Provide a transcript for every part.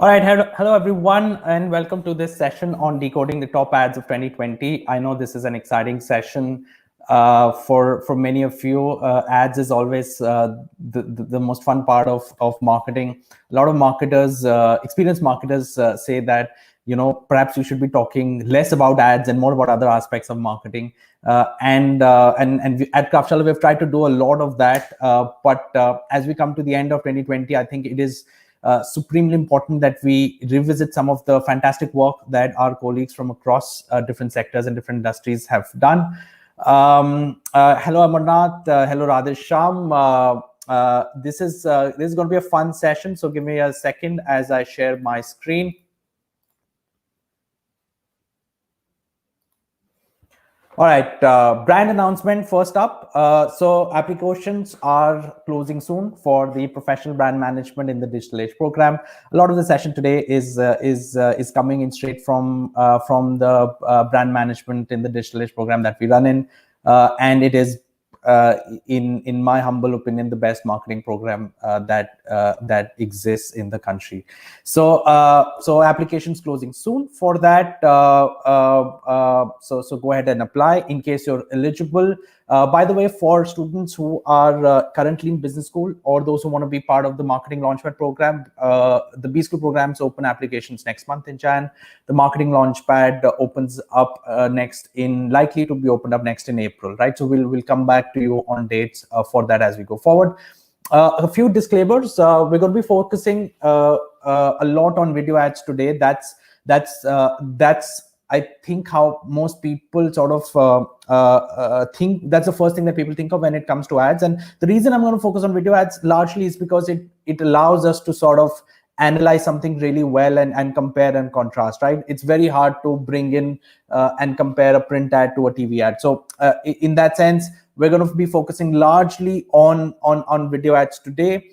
All right, hello everyone, and welcome to this session on decoding the top ads of 2020. I know this is an exciting session for many of you. Ads is always the most fun part of marketing. A lot of marketers, experienced marketers, say that perhaps we should be talking less about ads and more about other aspects of marketing. And at Kraftshala, we've tried to do a lot of that. But as we come to the end of 2020, I think it is supremely important that we revisit some of the fantastic work that our colleagues from across different sectors and different industries have done. Hello, Amarnath. Hello, Radhesham. This is going to be a fun session, so give me a second as I share my screen. All right, brand announcement first up. So applications are closing soon for the professional brand management in the digital age program. A lot of the session today is coming in straight from the brand management in the digital age program that we run in, and it is in my humble opinion the best marketing program that exists in the country. So applications closing soon for that. So go ahead and apply in case you're eligible. By the way, for students who are currently in business school or those who want to be part of the marketing launchpad program, the B School programs open applications next month in Jan. The marketing launchpad opens up likely to be opened up next in April, right? So we'll come back to you on dates for that as we go forward. A few disclaimers. We're going to be focusing a lot on video ads today. That's I think how most people sort of think. That's the first thing that people think of when it comes to ads. And the reason I'm going to focus on video ads largely is because it allows us to sort of analyze something really well and compare and contrast, right? It's very hard to bring in and compare a print ad to a TV ad. So in that sense, we're going to be focusing largely on video ads today.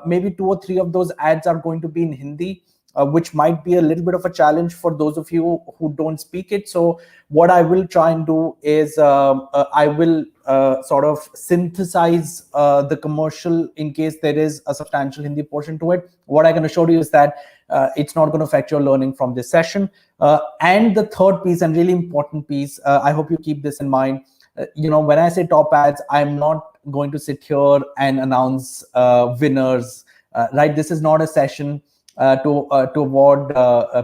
Maybe 2 or 3 of those ads are going to be in Hindi, which might be a little bit of a challenge for those of you who don't speak it. So what I will try and do is I will sort of synthesize the commercial in case there is a substantial Hindi portion to it. What I'm going to show you is that it's not going to affect your learning from this session. And the third piece, and really important piece, I hope you keep this in mind. When I say top ads, I'm not going to sit here and announce winners, right? This is not a session to award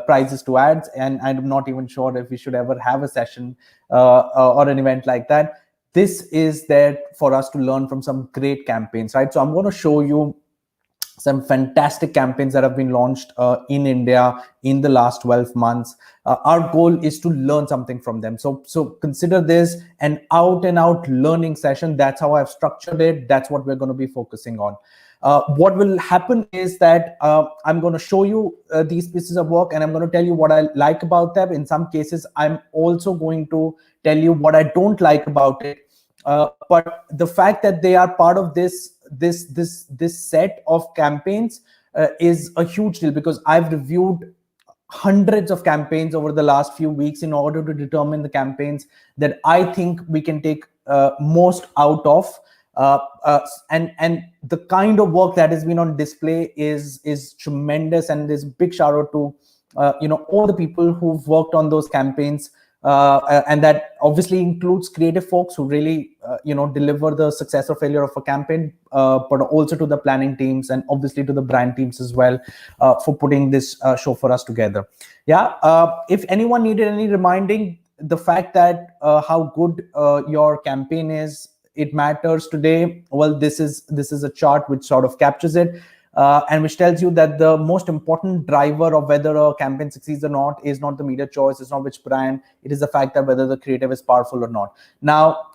prizes to ads, and I'm not even sure if we should ever have a session or an event like that. This is there for us to learn from some great campaigns, right? So I'm going to show you some fantastic campaigns that have been launched in India in the last 12 months. Our goal is to learn something from them. So consider this an out and out learning session. That's how I've structured it. That's what we're going to be focusing on. What will happen is that I'm going to show you these pieces of work, and I'm going to tell you what I like about them. In some cases, I'm also going to tell you what I don't like about it. But the fact that they are part of this set of campaigns is a huge deal, because I've reviewed hundreds of campaigns over the last few weeks in order to determine the campaigns that I think we can take most out of. And the kind of work that has been on display is tremendous, and there's a big shout out to all the people who've worked on those campaigns, and that obviously includes creative folks who really deliver the success or failure of a campaign, but also to the planning teams and obviously to the brand teams as well for putting this show for us together. If anyone needed any reminding, the fact that how good your campaign is, it matters today. Well, this is a chart which sort of captures it, and which tells you that the most important driver of whether a campaign succeeds or not is not the media choice, it's not which brand, it is the fact that whether the creative is powerful or not. Now,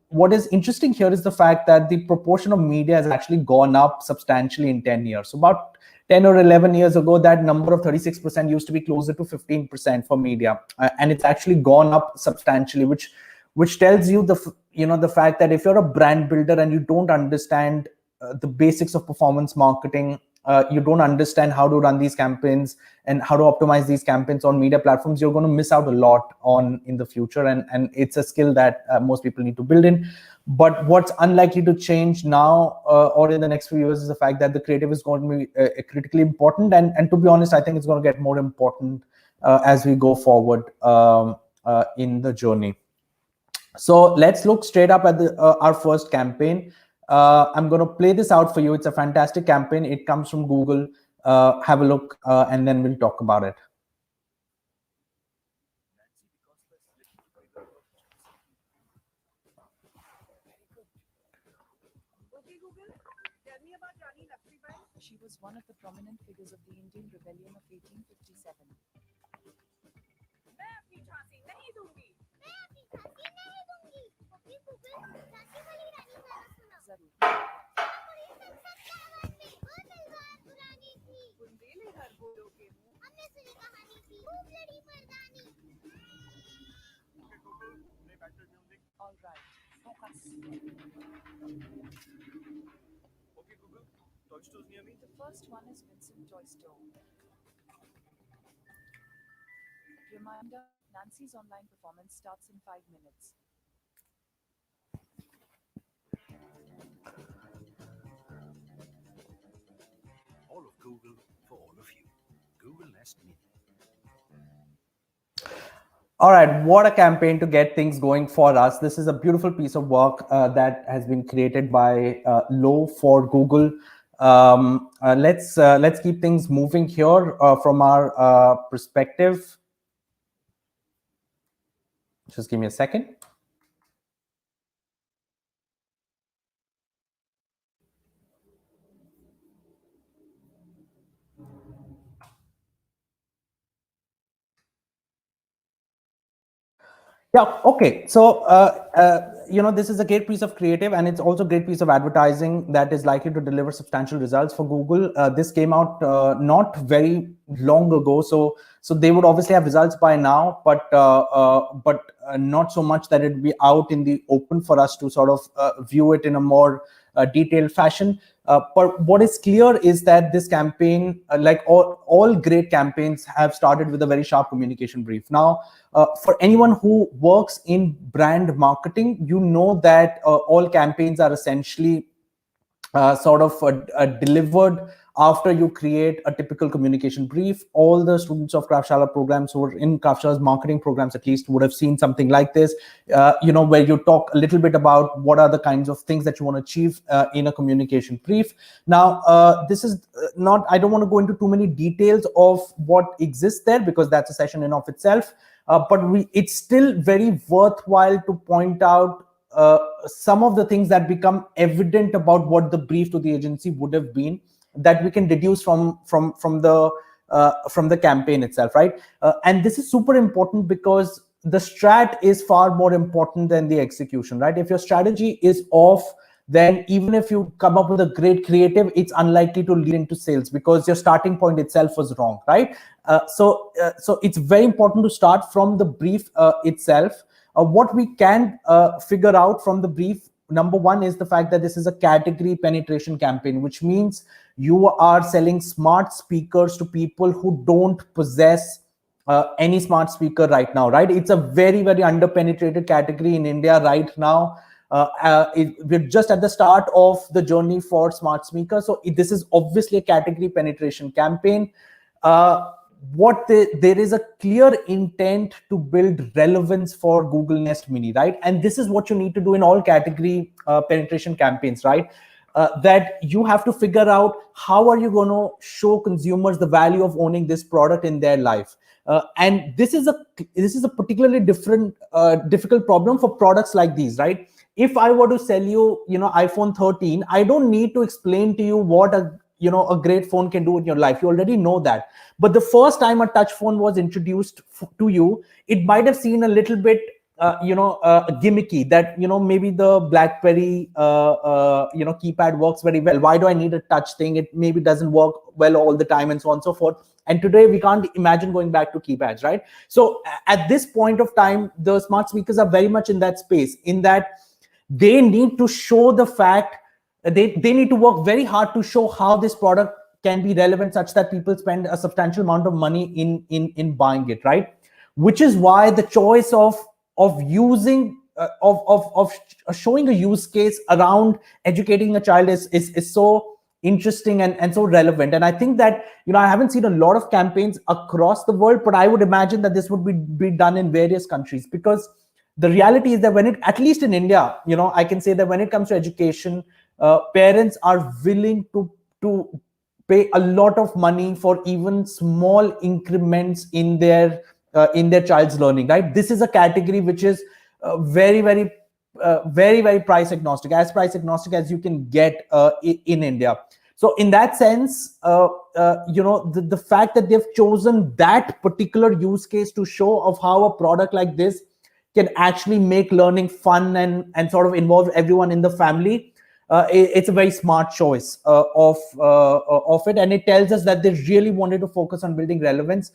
what is interesting here is the fact that the proportion of media has actually gone up substantially in 10 years. So about 10 or 11 years ago, that number of 36% used to be closer to 15% for media, and it's actually gone up substantially, which tells you the fact that if you're a brand builder and you don't understand the basics of performance marketing, you don't understand how to run these campaigns and how to optimize these campaigns on media platforms, you're going to miss out a lot on in the future. And it's a skill that most people need to build in. But what's unlikely to change now or in the next few years is the fact that the creative is going to be critically important. And to be honest, I think it's going to get more important as we go forward in the journey. So let's look straight up at our first campaign. I'm going to play this out for you. It's a fantastic campaign. It comes from Google. Have a look, and then we'll talk about it. She was one of the prominent figures of the Indian Rebellion of 1857. All right, focus. Okay, Google, toy stores near me. The first one is Vincent Toy Store. Reminder, Nancy's online performance starts in 5 minutes. All of Google for all of you. Google Nest Mini. All right, what a campaign to get things going for us. This is a beautiful piece of work that has been created by Low for Google. Let's keep things moving here from our perspective. Just give me a second. Yeah, okay. So, this is a great piece of creative, and it's also a great piece of advertising that is likely to deliver substantial results for Google. This came out not very long ago, so they would obviously have results by now, but not so much that it'd be out in the open for us to sort of view it in a more detailed fashion. But what is clear is that this campaign, like all great campaigns, have started with a very sharp communication brief. Now, for anyone who works in brand marketing, you know that all campaigns are essentially delivered after you create a typical communication brief. All the students of Kraftshala programs who are in Kraftshala's marketing programs at least would have seen something like this, where you talk a little bit about what are the kinds of things that you want to achieve in a communication brief. Now, this is not, I don't want to go into too many details of what exists there because that's a session in of itself, but it's still very worthwhile to point out some of the things that become evident about what the brief to the agency would have been, that we can deduce from the campaign itself, right? And this is super important because the strat is far more important than the execution, right? If your strategy is off, then even if you come up with a great creative, it's unlikely to lead into sales because your starting point itself was wrong, right? So it's very important to start from the brief itself. What we can figure out from the brief, number one, is the fact that this is a category penetration campaign, which means you are selling smart speakers to people who don't possess any smart speaker right now, right? It's a very, very under-penetrated category in India right now. We're just at the start of the journey for smart speakers. So this is obviously a category penetration campaign. There is a clear intent to build relevance for Google Nest Mini, right? And this is what you need to do in all category penetration campaigns, right? That you have to figure out how are you going to show consumers the value of owning this product in their life. And this is a particularly difficult problem for products like these, right? If I were to sell you, iPhone 13, I don't need to explain to you what a great phone can do in your life. You already know that. But the first time a touch phone was introduced to you, it might have seemed a little bit gimmicky, that maybe the BlackBerry keypad works very well. Why do I need a touch thing? It maybe doesn't work well all the time, and so on and so forth. And today we can't imagine going back to keypads, right? So at this point of time, the smart speakers are very much in that space, in that they need to show the fact, they need to work very hard to show how this product can be relevant such that people spend a substantial amount of money in buying it, right? Which is why the choice of using of showing a use case around educating a child is so interesting and so relevant. And I think that, I haven't seen a lot of campaigns across the world, but I would imagine that this would be done in various countries, because the reality is that when it, at least in India, I can say that when it comes to education, parents are willing to pay a lot of money for even small increments in their child's learning, right? This is a category which is very price agnostic, as price agnostic as you can get in India. So in that sense, the fact that they've chosen that particular use case to show of how a product like this can actually make learning fun and sort of involve everyone in the family, it's a very smart choice of it, and it tells us that they really wanted to focus on building relevance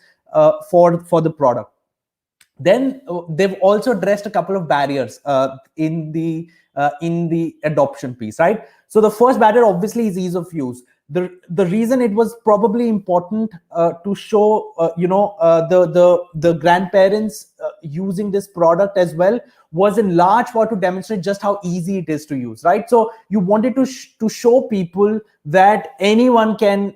for the product. Then they've also addressed a couple of barriers in the adoption piece, right? So the first barrier obviously is ease of use. The reason it was probably important to show the grandparents using this product as well was in large part to demonstrate just how easy it is to use, right? So you wanted to show people that anyone can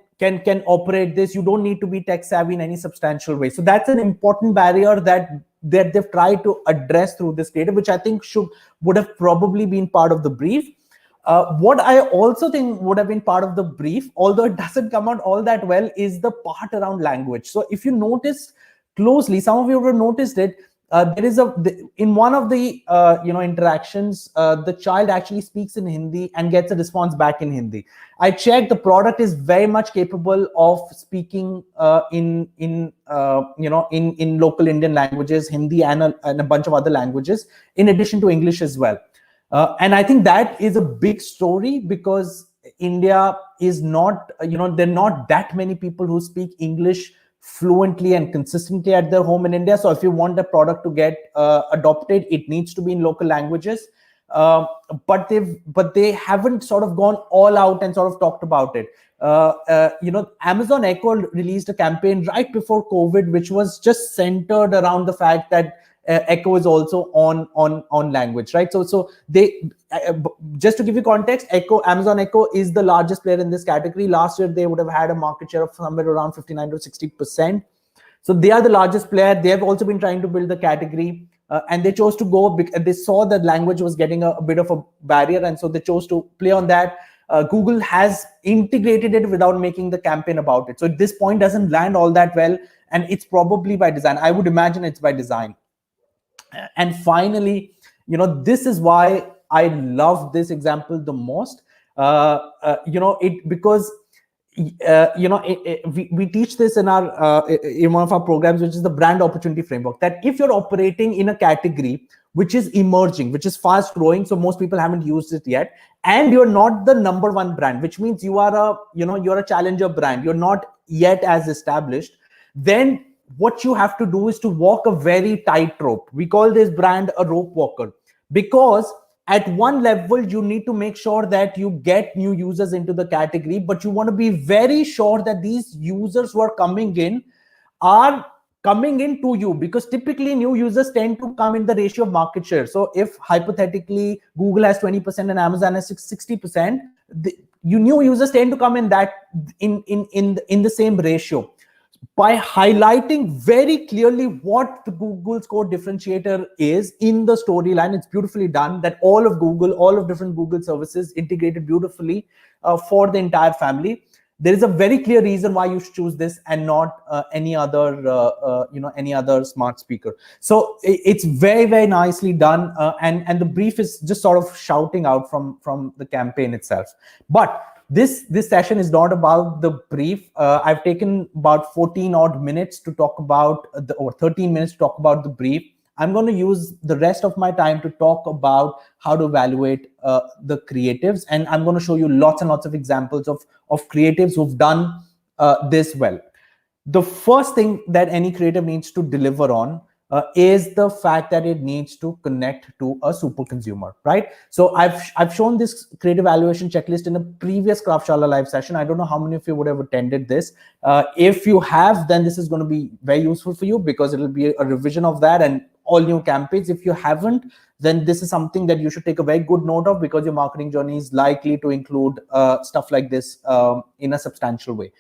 operate this. You don't need to be tech savvy in any substantial way. So that's an important barrier that they've tried to address through this data, which I think would have probably been part of the brief. What I also think would have been part of the brief, although it doesn't come out all that well, is the part around language. So if you notice closely, some of you would have noticed it. There is in one of the interactions, the child actually speaks in Hindi and gets a response back in Hindi. I checked; the product is very much capable of speaking in local Indian languages, Hindi and a bunch of other languages, in addition to English as well. And I think that is a big story, because India is not, there are not that many people who speak English fluently and consistently at their home in India. So if you want the product to get adopted, it needs to be in local languages. But they haven't sort of gone all out and sort of talked about it. Amazon Echo released a campaign right before COVID, which was just centered around the fact that Echo is also on language, right? So they just to give you context, Amazon Echo is the largest player in this category. Last year they would have had a market share of somewhere around 59 to 60%. So they are the largest player. They have also been trying to build the category, and they chose to go because they saw that language was getting a bit of a barrier, and so they chose to play on that. Google has integrated it without making the campaign about it. So at this point doesn't land all that well, and it's probably by design. I would imagine it's by design. And finally, this is why I love this example the most. Because we teach this in one of our programs, which is the brand opportunity framework, that if you're operating in a category which is emerging, which is fast growing, so most people haven't used it yet, and you're not the number one brand, which means you are you're a challenger brand, you're not yet as established, then what you have to do is to walk a very tight rope. We call this brand a rope walker, because at one level you need to make sure that you get new users into the category, but you want to be very sure that these users who are coming in are coming in to you, because typically new users tend to come in the ratio of market share. So if hypothetically Google has 20% and Amazon has 60%, new users tend to come in in the same ratio. By highlighting very clearly what the Google's core differentiator is in the storyline, it's beautifully done, that all of different Google services integrated beautifully for the entire family. There is a very clear reason why you should choose this and not any other smart speaker. So it's very, very nicely done, and the brief is just sort of shouting out from the campaign itself. But this session is not about the brief. I've taken about 14 odd minutes to talk about or 13 minutes to talk about the brief. I'm going to use the rest of my time to talk about how to evaluate the creatives, and I'm going to show you lots and lots of examples of creatives who've done this well. The first thing that any creative needs to deliver on is the fact that it needs to connect to a super consumer, right? So I've shown this creative evaluation checklist in a previous Kraftshala live session. I don't know how many of you would have attended this. If you have, then this is going to be very useful for you, because it will be a revision of that and all new campaigns. If you haven't, then this is something that you should take a very good note of, because your marketing journey is likely to include stuff like this in a substantial way.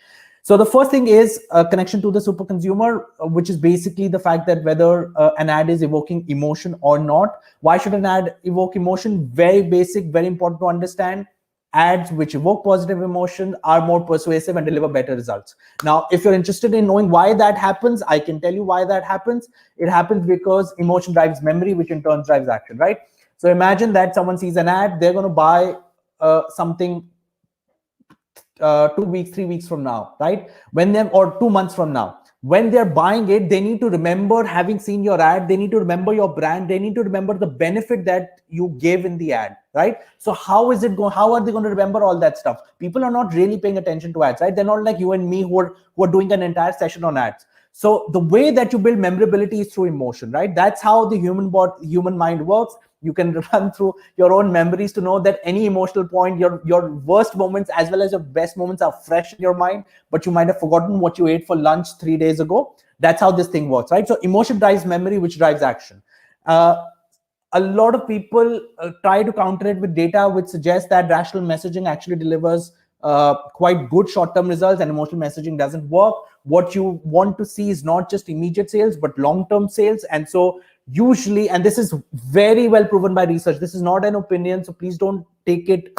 So the first thing is a connection to the super consumer, which is basically the fact that whether an ad is evoking emotion or not. Why should an ad evoke emotion? Very basic, very important to understand. Ads which evoke positive emotion are more persuasive and deliver better results. Now, if you're interested in knowing why that happens, I can tell you why that happens. It happens because emotion drives memory, which in turn drives action, right? So imagine that someone sees an ad, they're going to buy something 2 weeks, 3 weeks from now, right? Or 2 months from now, when they're buying it, they need to remember having seen your ad. They need to remember your brand. They need to remember the benefit that you gave in the ad, right? So how are they going to remember all that stuff? People are not really paying attention to ads, right? They're not like you and me who are doing an entire session on ads. So the way that you build memorability is through emotion, right? That's how the human mind works. You can run through your own memories to know that any emotional point, your worst moments as well as your best moments are fresh in your mind, but you might have forgotten what you ate for lunch 3 days ago. That's how this thing works, right? So emotion drives memory, which drives action. A lot of people try to counter it with data which suggests that rational messaging actually delivers quite good short-term results, and emotional messaging doesn't work. What you want to see is not just immediate sales, but long-term sales. And so usually, and this is very well proven by research, this is not an opinion, so please don't take it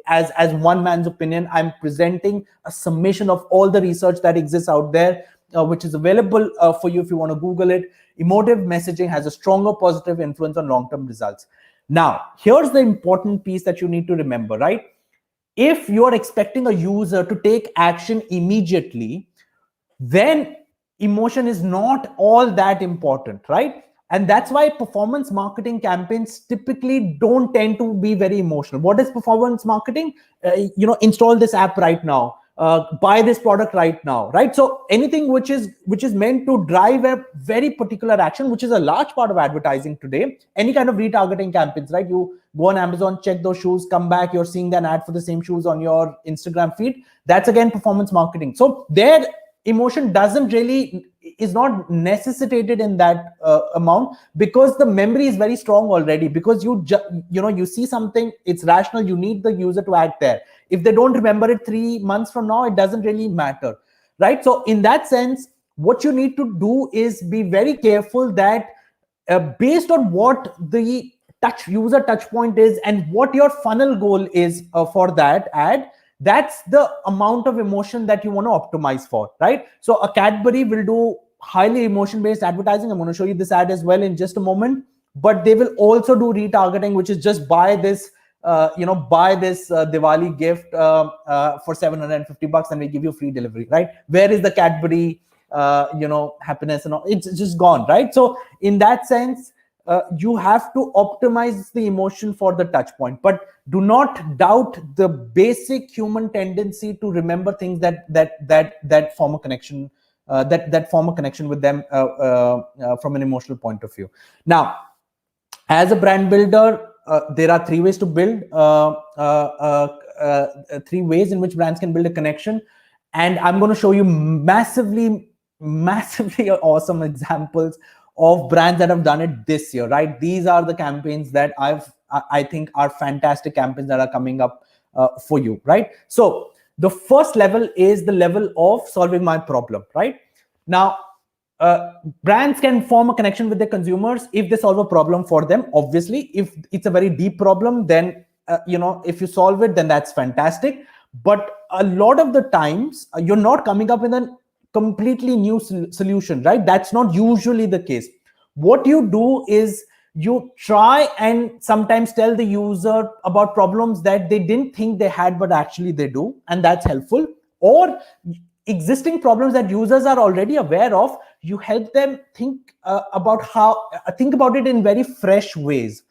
as one man's opinion. I'm presenting a summation of all the research that exists out there, which is available for you if you want to Google it. Emotive messaging has a stronger positive influence on long-term results. Now, here's the important piece that you need to remember, right? If you're expecting a user to take action immediately, then emotion is not all that important, right? And that's why performance marketing campaigns typically don't tend to be very emotional. What is performance marketing? Install this app right now, buy this product right now, right? So anything which is meant to drive a very particular action, which is a large part of advertising today. Any kind of retargeting campaigns, right? You go on Amazon, check those shoes, come back, you're seeing an ad for the same shoes on your Instagram feed. That's again performance marketing. So there, emotion is not necessitated in that amount, because the memory is very strong already. Because you see something, it's rational, you need the user to act there. If they don't remember it 3 months from now, it doesn't really matter, right? So in that sense, what you need to do is be very careful that based on what the user touch point is and what your funnel goal is for that ad, that's the amount of emotion that you want to optimize for, right? So a Cadbury will do highly emotion based advertising. I'm going to show you this ad as well in just a moment, but they will also do retargeting, which is just buy this Diwali gift for $750 and we give you free delivery, right? Where is the Cadbury happiness and all? It's just gone, right? So in that sense, you have to optimize the emotion for the touch point, but do not doubt the basic human tendency to remember things that form a connection, that form a connection with them from an emotional point of view. Now, as a brand builder, there are 3 ways to build, 3 ways in which brands can build a connection, and I'm going to show you massively awesome examples of brands that have done it this year, right? These are the campaigns that I think are fantastic campaigns that are coming up for you, right? So the first level is the level of solving my problem, right? Now, brands can form a connection with their consumers if they solve a problem for them. Obviously, if it's a very deep problem, then if you solve it, then that's fantastic. But a lot of the times, you're not coming up with a completely new solution, right? That's not usually the case. What you do is you try and sometimes tell the user about problems that they didn't think they had, but actually they do, and that's helpful. Or existing problems that users are already aware of, you help them think about it in very fresh ways.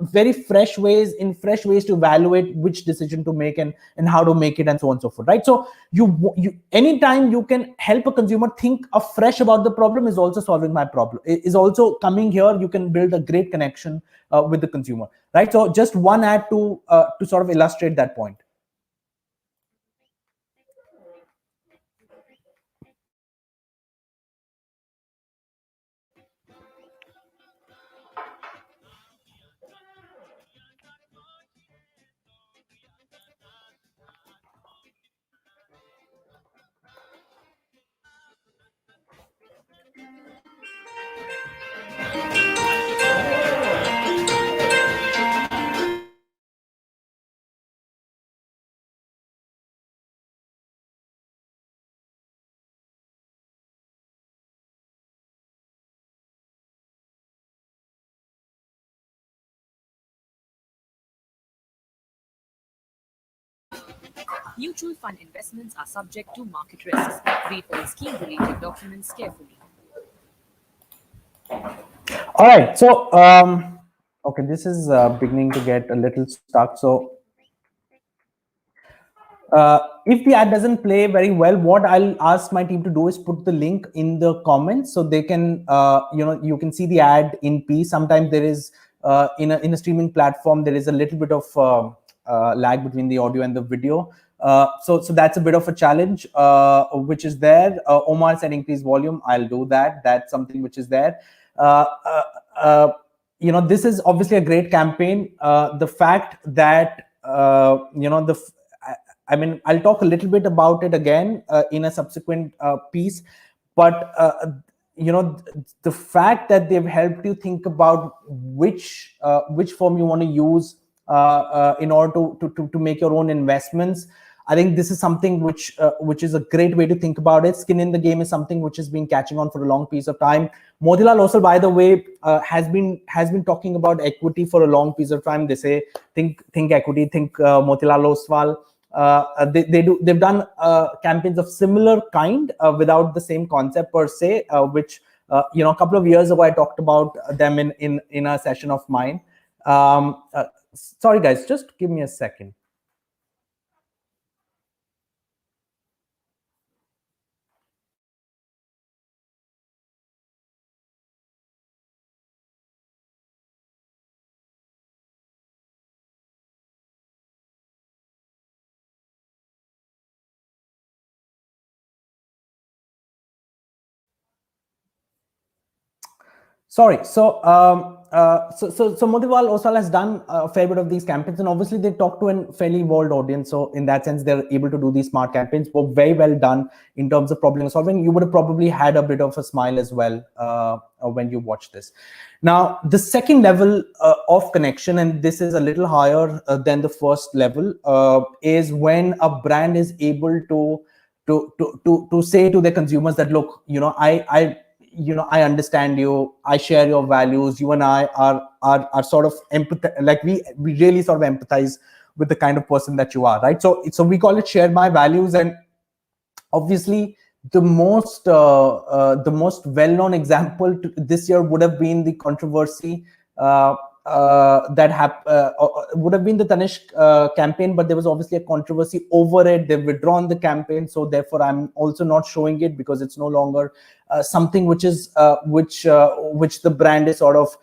very fresh ways to evaluate which decision to make and how to make it, and so on and so forth, right? So you anytime you can help a consumer think afresh about the problem is also solving my problem, is also coming here. You can build a great connection with the consumer, right? So just one ad to sort of illustrate that point. Mutual fund investments are subject to market risks. Read all scheme-related documents carefully. All right, so okay, this is beginning to get a little stuck. So if the ad doesn't play very well, what I'll ask my team to do is put the link in the comments so they can, you can see the ad in peace. Sometimes there is in a streaming platform there is a little bit of lag between the audio and the video. So that's a bit of a challenge which is there. Omar said increase volume. I'll do that. That's something which is there. This is obviously a great campaign. The fact that I mean, I'll talk a little bit about it again in a subsequent piece, but the fact that they've helped you think about which firm you want to use in order to make your own investments. I think this is something which is a great way to think about it. Skin in the game is something which has been catching on for a long piece of time. Motilal Oswal, by the way, has been talking about equity for a long piece of time. They say think equity, think Motilal Oswal. They've done campaigns of similar kind without the same concept per se, which a couple of years ago I talked about them in a session of mine. Sorry guys, just give me a second. Sorry. So Motilal Oswal has done a fair bit of these campaigns, and obviously they talk to a fairly evolved audience. So in that sense, they're able to do these smart campaigns. Were very well done in terms of problem solving. You would have probably had a bit of a smile as well when you watch this. Now, the second level of connection, and this is a little higher than the first level, is when a brand is able to say to their consumers that, look, I understand you, I share your values, you and I are sort of like we really sort of empathize with the kind of person that you are, right? So we call it share my values. And obviously the most well-known example this year would have been the controversy that would have been the Tanishq campaign, but there was obviously a controversy over it. They've withdrawn the campaign, so therefore I'm also not showing it because it's no longer something which is which the brand is sort of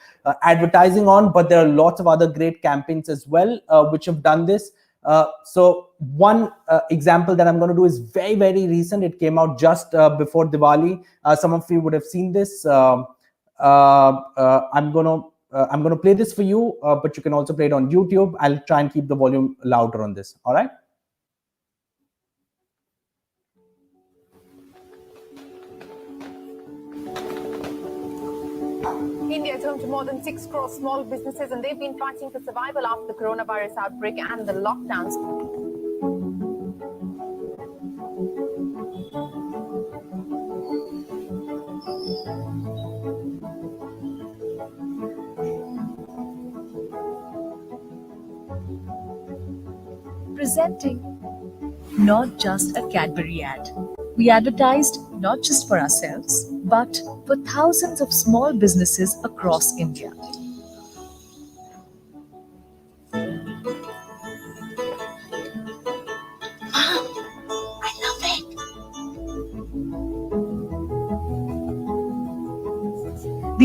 advertising on. But there are lots of other great campaigns as well which have done this. So one example that I'm going to do is very, very recent. It came out just before Diwali. Some of you would have seen this. I'm going to play this for you, but you can also play it on YouTube. I'll try and keep the volume louder on this. All right. India is home to more than 6 crore small businesses, and they've been fighting for survival after the coronavirus outbreak and the lockdowns. Presenting not just a Cadbury ad. We advertised not just for ourselves, but for thousands of small businesses across India.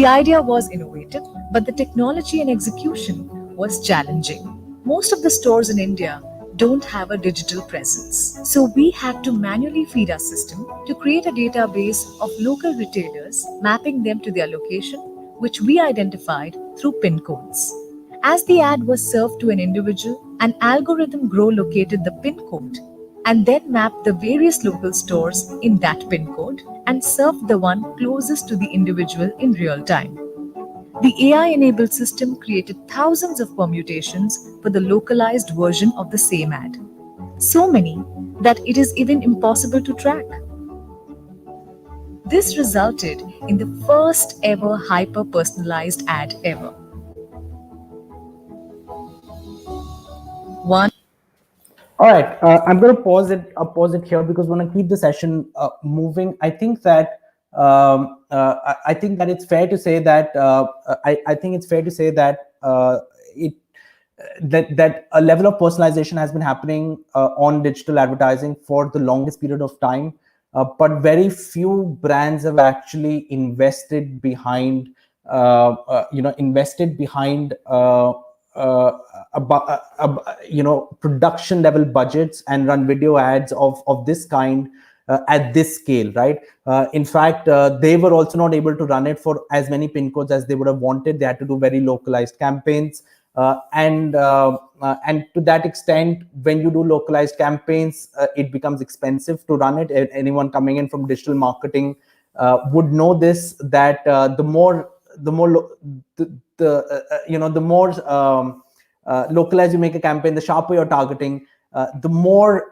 The idea was innovative, but the technology and execution was challenging. Most of the stores in India don't have a digital presence. So we had to manually feed our system to create a database of local retailers, mapping them to their location, which we identified through PIN codes. As the ad was served to an individual, an algorithm located the PIN code and then mapped the various local stores in that PIN code and served the one closest to the individual in real time. The AI-enabled system created thousands of permutations for the localized version of the same ad. So many that it is even impossible to track. This resulted in the first ever hyper-personalized ad ever. One All right, I'm going to pause it here because we want to keep the session moving. I think that I think that it's fair to say that I think it's fair to say that it that a level of personalization has been happening on digital advertising for the longest period of time, but very few brands have actually invested behind invested behind production level budgets and run video ads of this kind at this scale, right? In fact, they were also not able to run it for as many pin codes as they would have wanted. They had to do very localized campaigns. And to that extent, when you do localized campaigns, it becomes expensive to run it. Anyone coming in from digital marketing would know this, that the more localized you make a campaign, the sharper you're targeting, the more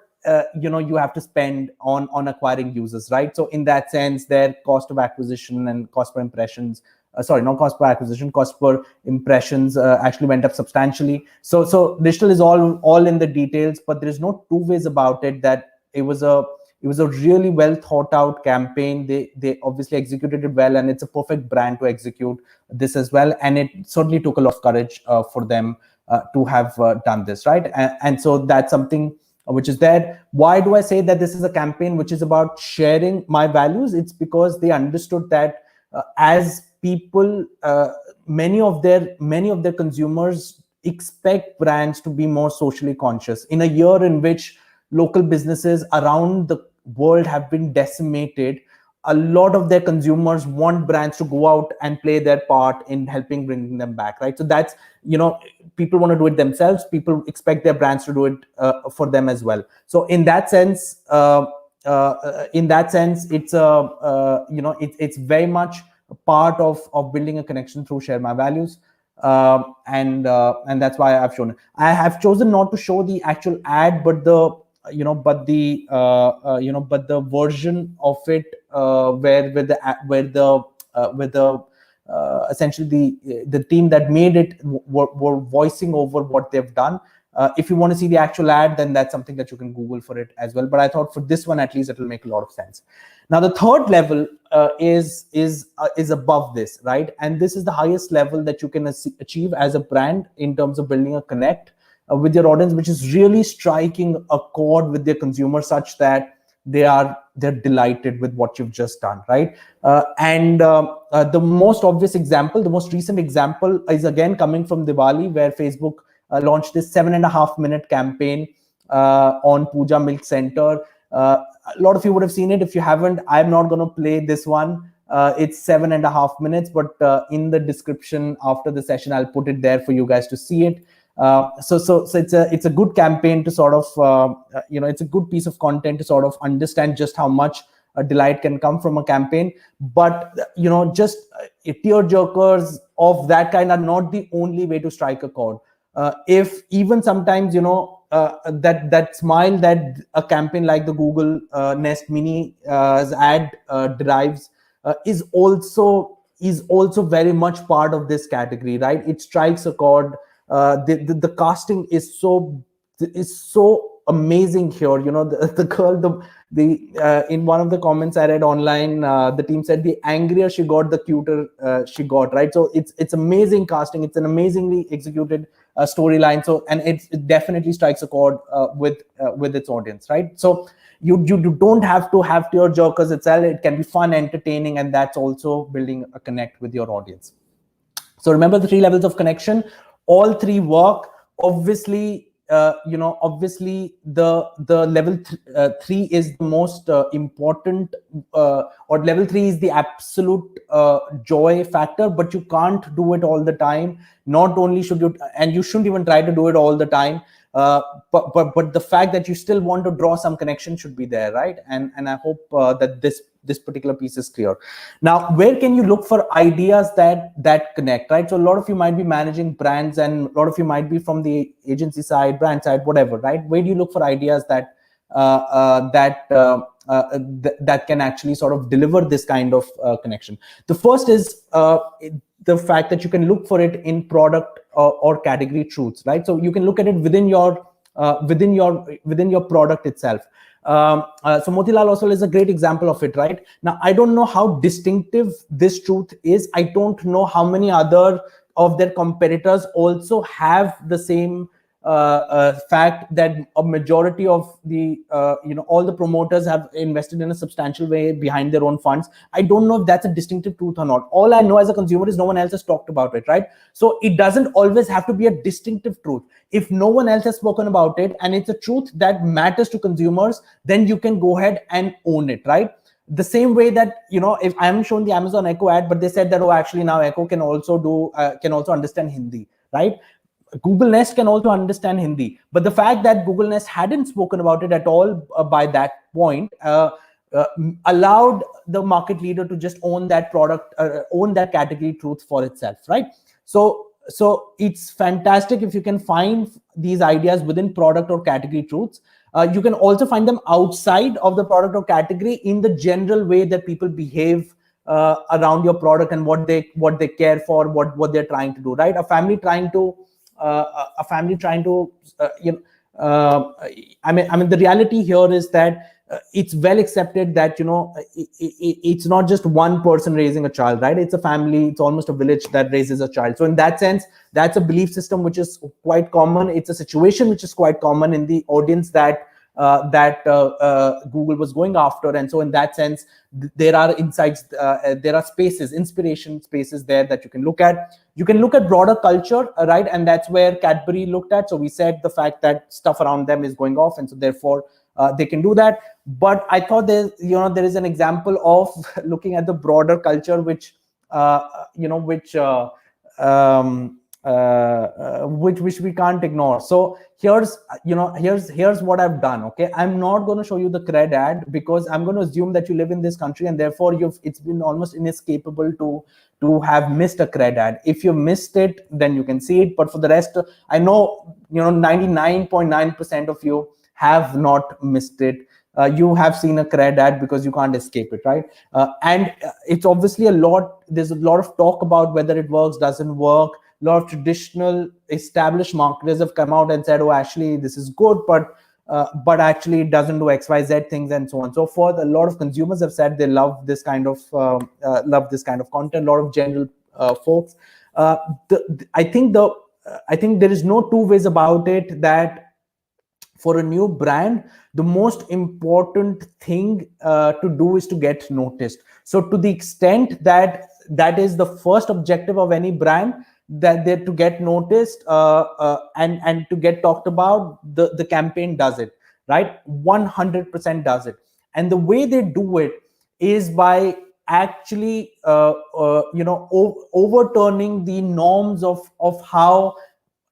you have to spend on acquiring users, right? So in that sense, their cost of acquisition and cost per impressions, not cost per acquisition, cost per impressions actually went up substantially. So digital is all in the details, but there is no two ways about it that it was a really well thought out campaign. They obviously executed it well, and it's a perfect brand to execute this as well. And it certainly took a lot of courage for them to have done this, right? And so that's something which is there. Why do I say that this is a campaign which is about sharing my values? It's because they understood that as people, many of their consumers expect brands to be more socially conscious. In a year in which local businesses around the world have been decimated, a lot of their consumers want brands to go out and play their part in helping bring them back, right? So that's, people want to do it themselves. People expect their brands to do it for them as well. So in that sense, it's it's very much a part of building a connection through share my values. And that's why I've shown it. I have chosen not to show the actual ad, but the version of it where essentially the team that made it were voicing over what they've done. If you want to see the actual ad, then that's something that you can Google for it as well. But I thought for this one, at least, it will make a lot of sense. Now, the third level is above this, right? And this is the highest level that you can achieve as a brand in terms of building a connect with your audience, which is really striking a chord with their consumer such that they're delighted with what you've just done, right? The most obvious example, the most recent example, is again coming from Diwali, where Facebook launched this 7.5 minute campaign on Puja Milk Center. A lot of you would have seen it. If you haven't, I'm not going to play this one. It's 7.5 minutes, but in the description after the session, I'll put it there for you guys to see it. So it's a good campaign to sort of it's a good piece of content to sort of understand just how much delight can come from a campaign. But just tear jerkers of that kind are not the only way to strike a chord. If even sometimes that smile that a campaign like the Google Nest Mini ad derives is also very much part of this category, right? It strikes a chord. The casting is so amazing here. The girl, in one of the comments I read online, the team said the angrier she got, the cuter she got, right? So it's amazing casting. It's an amazingly executed storyline. So, and it definitely strikes a chord with its audience, right? So you don't have to have tear jerkers itself. It can be fun, entertaining, and that's also building a connect with your audience. So remember the 3 levels of connection. All 3 work. Obviously, obviously the level 3 is the most important, or level 3 is the absolute joy factor. But you can't do it all the time. Not only should you, and you shouldn't even try to do it all the time. But the fact that you still want to draw some connection should be there, right? And I hope that this particular piece is clear. Now, where can you look for ideas that connect, right? So a lot of you might be managing brands, and a lot of you might be from the agency side, brand side, whatever, right? Where do you look for ideas that can actually sort of deliver this kind of connection? The first is the fact that you can look for it in product or category truths, right? So you can look at it within your product itself. So Motilal Oswal is a great example of it, right? Now, I don't know how distinctive this truth is. I don't know how many other of their competitors also have the same fact that a majority of the all the promoters have invested in a substantial way behind their own funds. I don't know if that's a distinctive truth or not. All I know as a consumer is no one else has talked about it, right? So it doesn't always have to be a distinctive truth. If no one else has spoken about it and it's a truth that matters to consumers, then you can go ahead and own it, right? The same way that, if I'm shown the Amazon Echo ad, but they said that, oh, actually now Echo can also understand Hindi, right? Google Nest can also understand Hindi, but the fact that Google Nest hadn't spoken about it at all by that point allowed the market leader to just own that product, own that category truth for itself, right? So it's fantastic if you can find these ideas within product or category truths. You can also find them outside of the product or category in the general way that people behave around your product and what they care for, what they're trying to do, right? A family trying to I mean, the reality here is that it's well accepted that, it's not just one person raising a child, right? It's a family. It's almost a village that raises a child. So in that sense, that's a belief system which is quite common. It's a situation which is quite common in the audience that Google was going after. And so in that sense, there are insights, there are spaces, inspiration spaces there that you can look at. You can look at broader culture, right? And that's where Cadbury looked at. So we said the fact that stuff around them is going off, and so therefore they can do that. But I thought there is an example of looking at the broader culture, which which we can't ignore. So here's what I've done. Okay, I'm not going to show you the cred ad because I'm going to assume that you live in this country, and therefore it's been almost inescapable to have missed a cred ad. If you missed it, then you can see it. But for the rest, I know 99.9% of you have not missed it. You have seen a cred ad because you can't escape it, right? And it's obviously there's a lot of talk about whether it works, doesn't work. A lot of traditional established marketers have come out and said, oh, actually this is good, but actually it doesn't do XYZ things, and so on and so forth. A lot of consumers have said they love this kind of content. A lot of general folks. I think there is no two ways about it that for a new brand, the most important thing to do is to get noticed. So to the extent that is the first objective of any brand, that they're to get noticed and to get talked about, the campaign does it, right? 100% does it. And the way they do it is by actually overturning the norms of how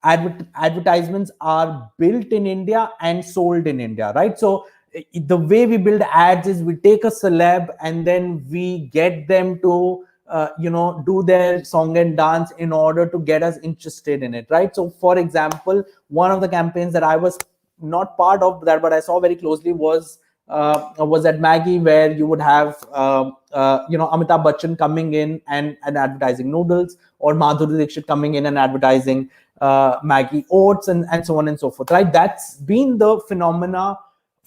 advertisements are built in India and sold in India, right? So the way we build ads is we take a celeb and then we get them to do their song and dance in order to get us interested in it, right? So for example, one of the campaigns that I was not part of that, but I saw very closely was at Maggie, where you would have Amitabh Bachchan coming in and advertising noodles, or Madhuri Dixit coming in and advertising Maggie Oats, and so on and so forth, right? That's been the phenomena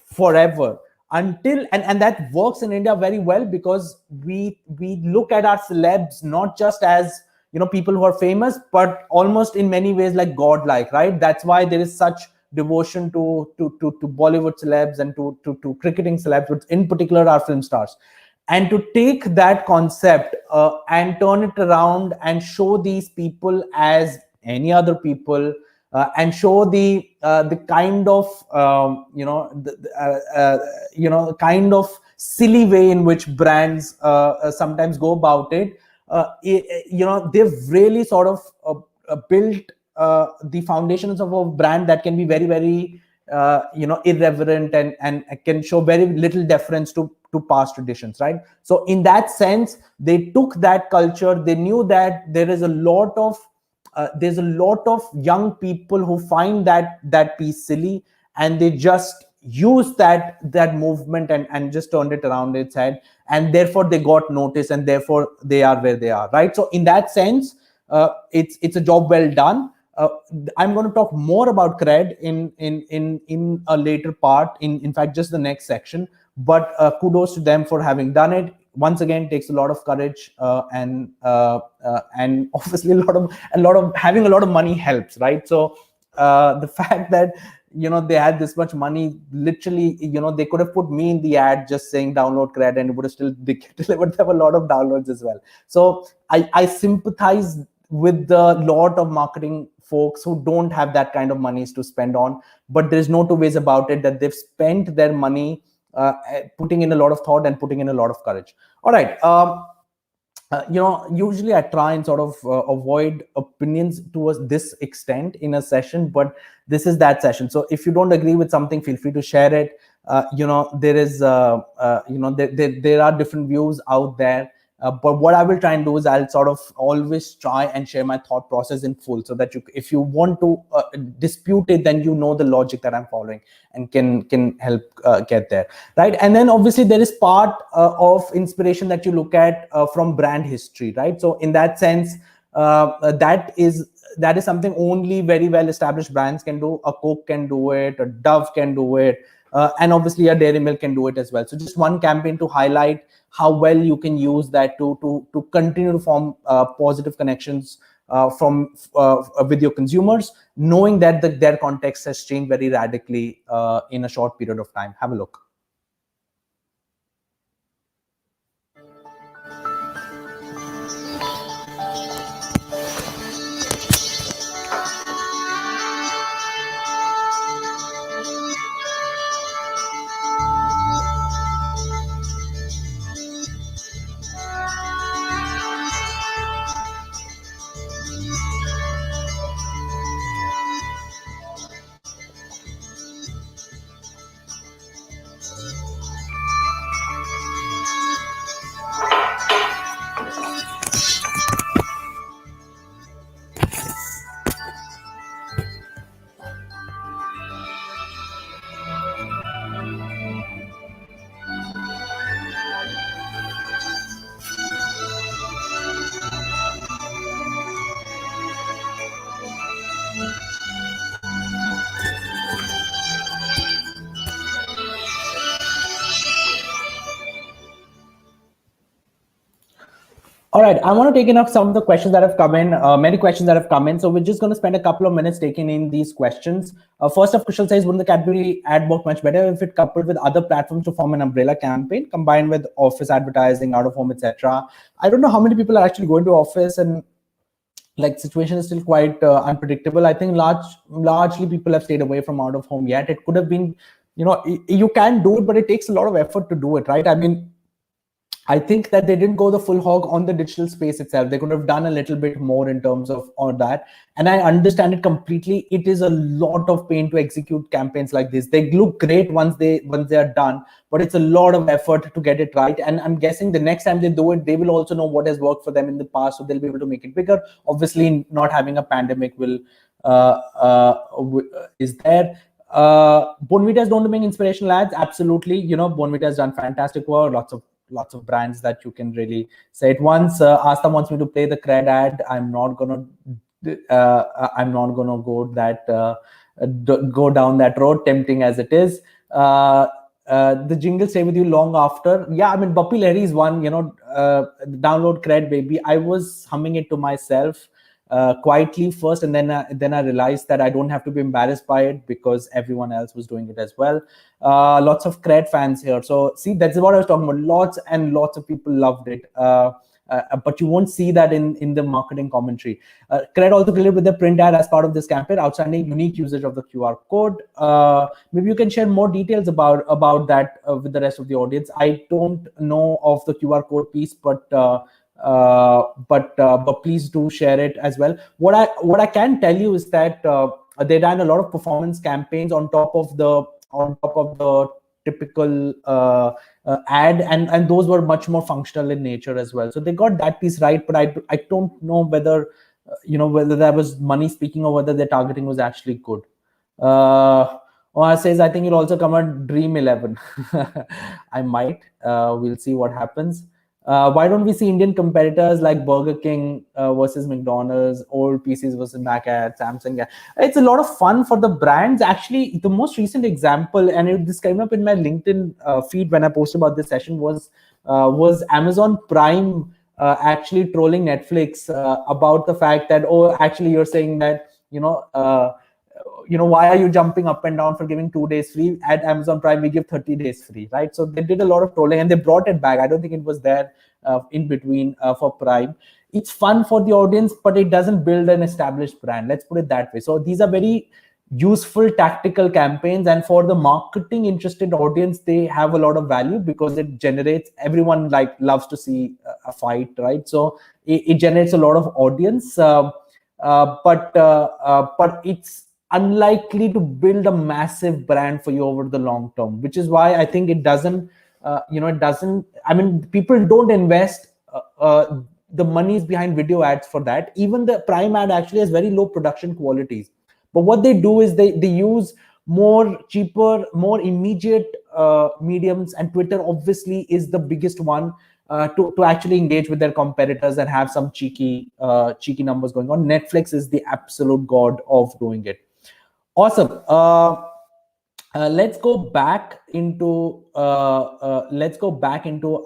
forever until, and that works in India very well, because we look at our celebs not just as, you know, people who are famous, but almost in many ways like godlike, right? That's why there is such devotion to Bollywood celebs and to cricketing celebs, but in particular our film stars. And to take that concept and turn it around and show these people as any other people, and show the kind of kind of silly way in which brands sometimes go about it. They've really sort of built the foundations of a brand that can be very, very irreverent, and can show very little deference to past traditions, right? So in that sense, they took that culture. They knew that there's a lot of young people who find that piece silly, and they just use that movement and just turned it around its head, and therefore they got noticed, and therefore they are where they are, right? So in that sense, it's a job well done. I'm going to talk more about cred in a later part, in fact just the next section, but kudos to them for having done it. Once again, takes a lot of courage, and obviously a lot of having a lot of money helps, right? So the fact that, you know, they had this much money, literally, you know, they could have put me in the ad just saying download cred, and it would have still delivered them a lot of downloads as well. So I sympathize with the lot of marketing folks who don't have that kind of monies to spend on, but there's no two ways about it that they've spent their money putting in a lot of thought and putting in a lot of courage. All right. Usually I try and sort of avoid opinions towards this extent in a session, but this is that session. So if you don't agree with something, feel free to share it. There is, there are different views out there. But what I will try and do is I'll sort of always try and share my thought process in full, so that if you want to dispute it, then you know the logic that I'm following and can help get there, right? And then obviously there is part of inspiration that you look at from brand history, right? So in that sense, that is something only very well established brands can do. A Coke can do it, a Dove can do it, and obviously a Dairy Milk can do it as well. So just one campaign to highlight how well you can use that to continue to form positive connections with your consumers, knowing that their context has changed very radically in a short period of time. Have a look. All right, I want to take enough some of the questions that have come in, many questions that have come in. So we're just going to spend a couple of minutes taking in these questions. First off, Kushal says, wouldn't the Cadbury ad work much better if it coupled with other platforms to form an umbrella campaign combined with office advertising, out of home, etc.? I don't know how many people are actually going to office, and like situation is still quite unpredictable. I think largely people have stayed away from out of home yet. It could have been, you can do it, but it takes a lot of effort to do it, right? I mean, I think that they didn't go the full hog on the digital space itself. They could have done a little bit more in terms of all that. And I understand it completely. It is a lot of pain to execute campaigns like this. They look great once they are done, but it's a lot of effort to get it right. And I'm guessing the next time they do it, they will also know what has worked for them in the past, so they'll be able to make it bigger. Obviously, not having a pandemic is there. Bonvita is known to make inspirational ads. Absolutely. Bonvita has done fantastic work. Lots of brands that you can really say it once. Asta wants me to play the cred ad. I'm not gonna I'm not going to go down that road, tempting as it is. The jingle stay with you long after. Yeah, I mean, Bapi Lahiri is one, download cred baby. I was humming it to myself quietly first, and then I realized that I don't have to be embarrassed by it because everyone else was doing it as well. Lots of cred fans here. So see, that's what I was talking about. Lots and lots of people loved it. But you won't see that in the marketing commentary. Cred also created with the print ad as part of this campaign. Outstanding unique usage of the QR code. Maybe you can share more details about that with the rest of the audience. I don't know of the QR code piece, but please do share it as well. What I can tell you is that they ran a lot of performance campaigns on top of the typical ad, and those were much more functional in nature as well. So they got that piece right, but I don't know whether whether that was money speaking or whether their targeting was actually good. Says, I think you'll also come at Dream 11. I might. We'll see what happens. Why don't we see Indian competitors like Burger King versus McDonald's, old PCs versus Mac ad, Samsung? It's a lot of fun for the brands. Actually, the most recent example, and this came up in my LinkedIn feed when I posted about this session, was Amazon Prime actually trolling Netflix about the fact that, oh, actually you're saying that, why are you jumping up and down for giving 2 days free? At Amazon Prime, we give 30 days free, right? So they did a lot of trolling and they brought it back. I don't think it was there in between for Prime. It's fun for the audience, but it doesn't build an established brand. Let's put it that way. So these are very useful tactical campaigns, and for the marketing interested audience, they have a lot of value because it generates, everyone loves to see a fight, right? So it generates a lot of audience, but it's unlikely to build a massive brand for you over the long term, which is why I think it doesn't, I mean, people don't invest the monies behind video ads for that. Even the Prime ad actually has very low production qualities. But what they do is they use more cheaper, more immediate mediums, and Twitter obviously is the biggest one to actually engage with their competitors and have some cheeky numbers going on. Netflix is the absolute god of doing it. Awesome. Let's go back into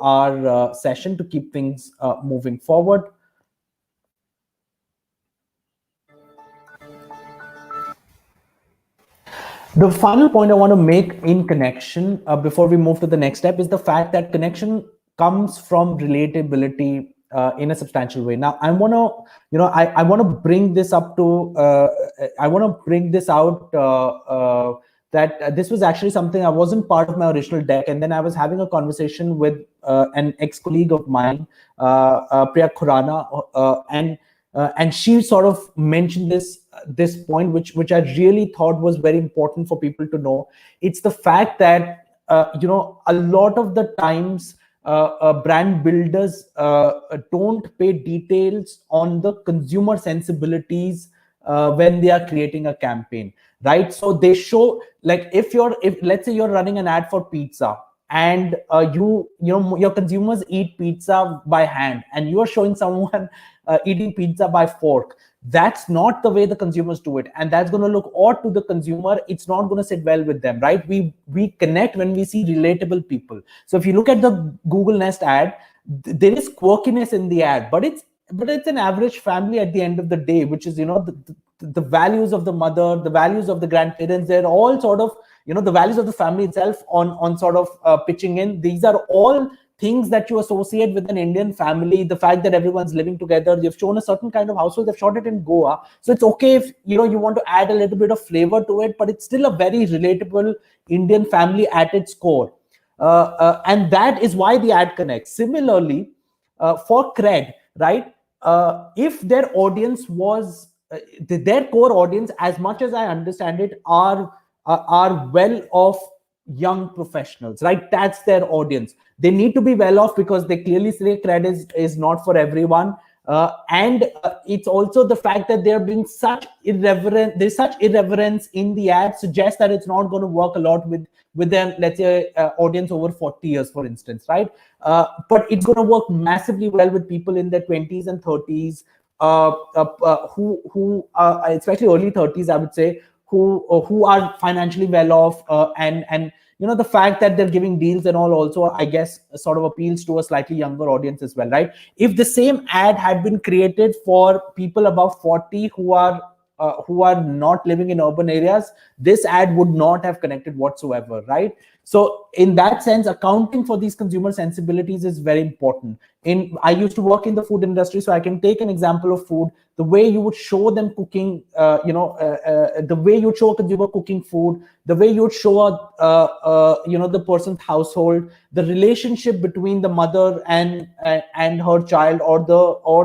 our session to keep things moving forward. The final point I want to make in connection before we move to the next step is the fact that connection comes from relatability in a substantial way. Now, I want to bring this up to, that this was actually something I wasn't part of my original deck, and then I was having a conversation with an ex-colleague of mine, Priya Khurana, and she sort of mentioned this point, which I really thought was very important for people to know. It's the fact that a lot of the times brand builders don't pay details on the consumer sensibilities when they are creating a campaign, right? So they show, like, if let's say you're running an ad for pizza, and your consumers eat pizza by hand, and you are showing someone eating pizza by fork. That's not the way the consumers do it, and that's going to look odd to the consumer. It's not going to sit well with them, right? We connect when we see relatable people. So if you look at the Google Nest ad, there is quirkiness in the ad, but it's an average family at the end of the day, which is the values of the mother, the values of the grandparents. They're all sort of the values of the family itself on sort of pitching in. These are all things that you associate with an Indian family. The fact that everyone's living together. You've shown a certain kind of household. They've shot it in Goa, so it's okay if you want to add a little bit of flavor to it, but it's still a very relatable Indian family at its core, and that is why the ad connects. Similarly, for cred, right? If their audience was their core audience, as much as I understand it, are well-off young professionals, right? That's their audience. They need to be well-off because they clearly say credit is not for everyone. And it's also the fact that they're being such irreverent. There's such irreverence in the ad suggests that it's not going to work a lot with their, let's say, audience over 40 years, for instance, right? But it's going to work massively well with people in their 20s and 30s especially early 30s, I would say, who are financially well off, and the fact that they're giving deals and all also, I guess, sort of appeals to a slightly younger audience as well, right? If the same ad had been created for people above 40 who are not living in urban areas, this ad would not have connected whatsoever, right? So in that sense, accounting for these consumer sensibilities is very important. I used to work in the food industry, so I can take an example of food. The way you would show them cooking, the way you show a consumer cooking food, the way you would show the person's household, the relationship between the mother and her child, or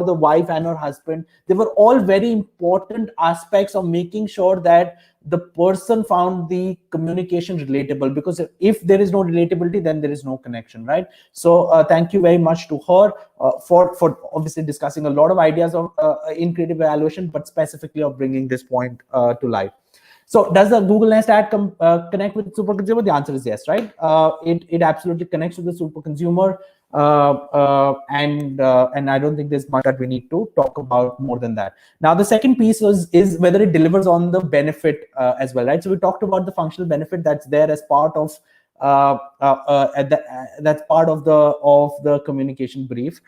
the wife and her husband, they were all very important aspects of making sure that the person found the communication relatable, because if there is no relatability, then there is no connection, right? So thank you very much to her for obviously discussing a lot of ideas of in creative evaluation, but specifically of bringing this point to life. So does the Google Nest ad connect with super consumer? The answer is yes, right? It absolutely connects with the super consumer, and I don't think there's much that we need to talk about more than that. Now, the second piece is whether it delivers on the benefit as well, right? So we talked about the functional benefit that's there as part of that's part of the communication brief.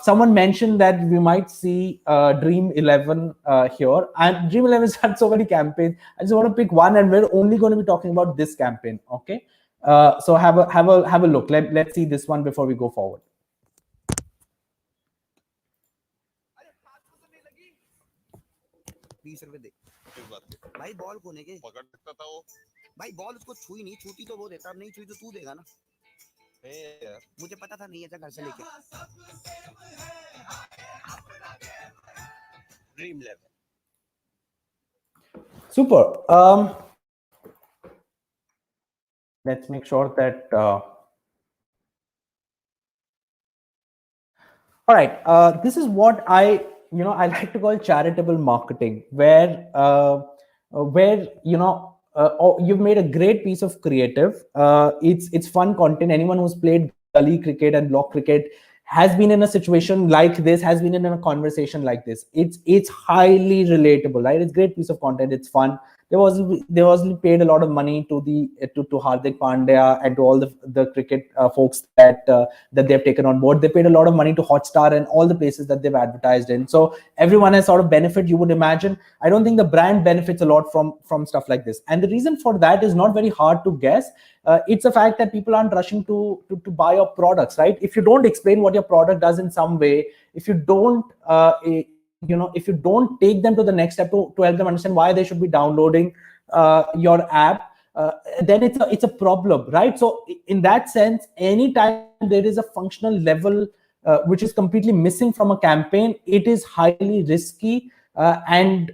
Someone mentioned that we might see Dream 11 here, and Dream 11 has had so many campaigns. I just want to pick one, and we're only going to be talking about this campaign. Okay, so have a look. Let's see this one before we go forward. भाई ball कोने के पकड़ सकता था वो भाई ball उसको छुई नहीं छूती तो वो देता अब नहीं छुई तो तू देगा ना यार मुझे पता था नहीं ऐसा घर से लेके dream 11 super. Let's make sure that all right, this is what I like to call charitable marketing, where you've made a great piece of creative. It's fun content. Anyone who's played gully cricket and block cricket has been in a situation like this, has been in a conversation like this. It's highly relatable, right? It's a great piece of content. It's fun. There was paid a lot of money to Hardik Pandya and to all the cricket folks that they've taken on board. They paid a lot of money to Hotstar and all the places that they've advertised in. So everyone has sort of benefit, you would imagine. I don't think the brand benefits a lot from stuff like this. And the reason for that is not very hard to guess. It's a fact that people aren't rushing to buy your products, right? If you don't explain what your product does in some way, if you don't if you don't take them to the next step to help them understand why they should be downloading your app, then it's a problem, right? So in that sense, anytime there is a functional level which is completely missing from a campaign, it is highly risky, and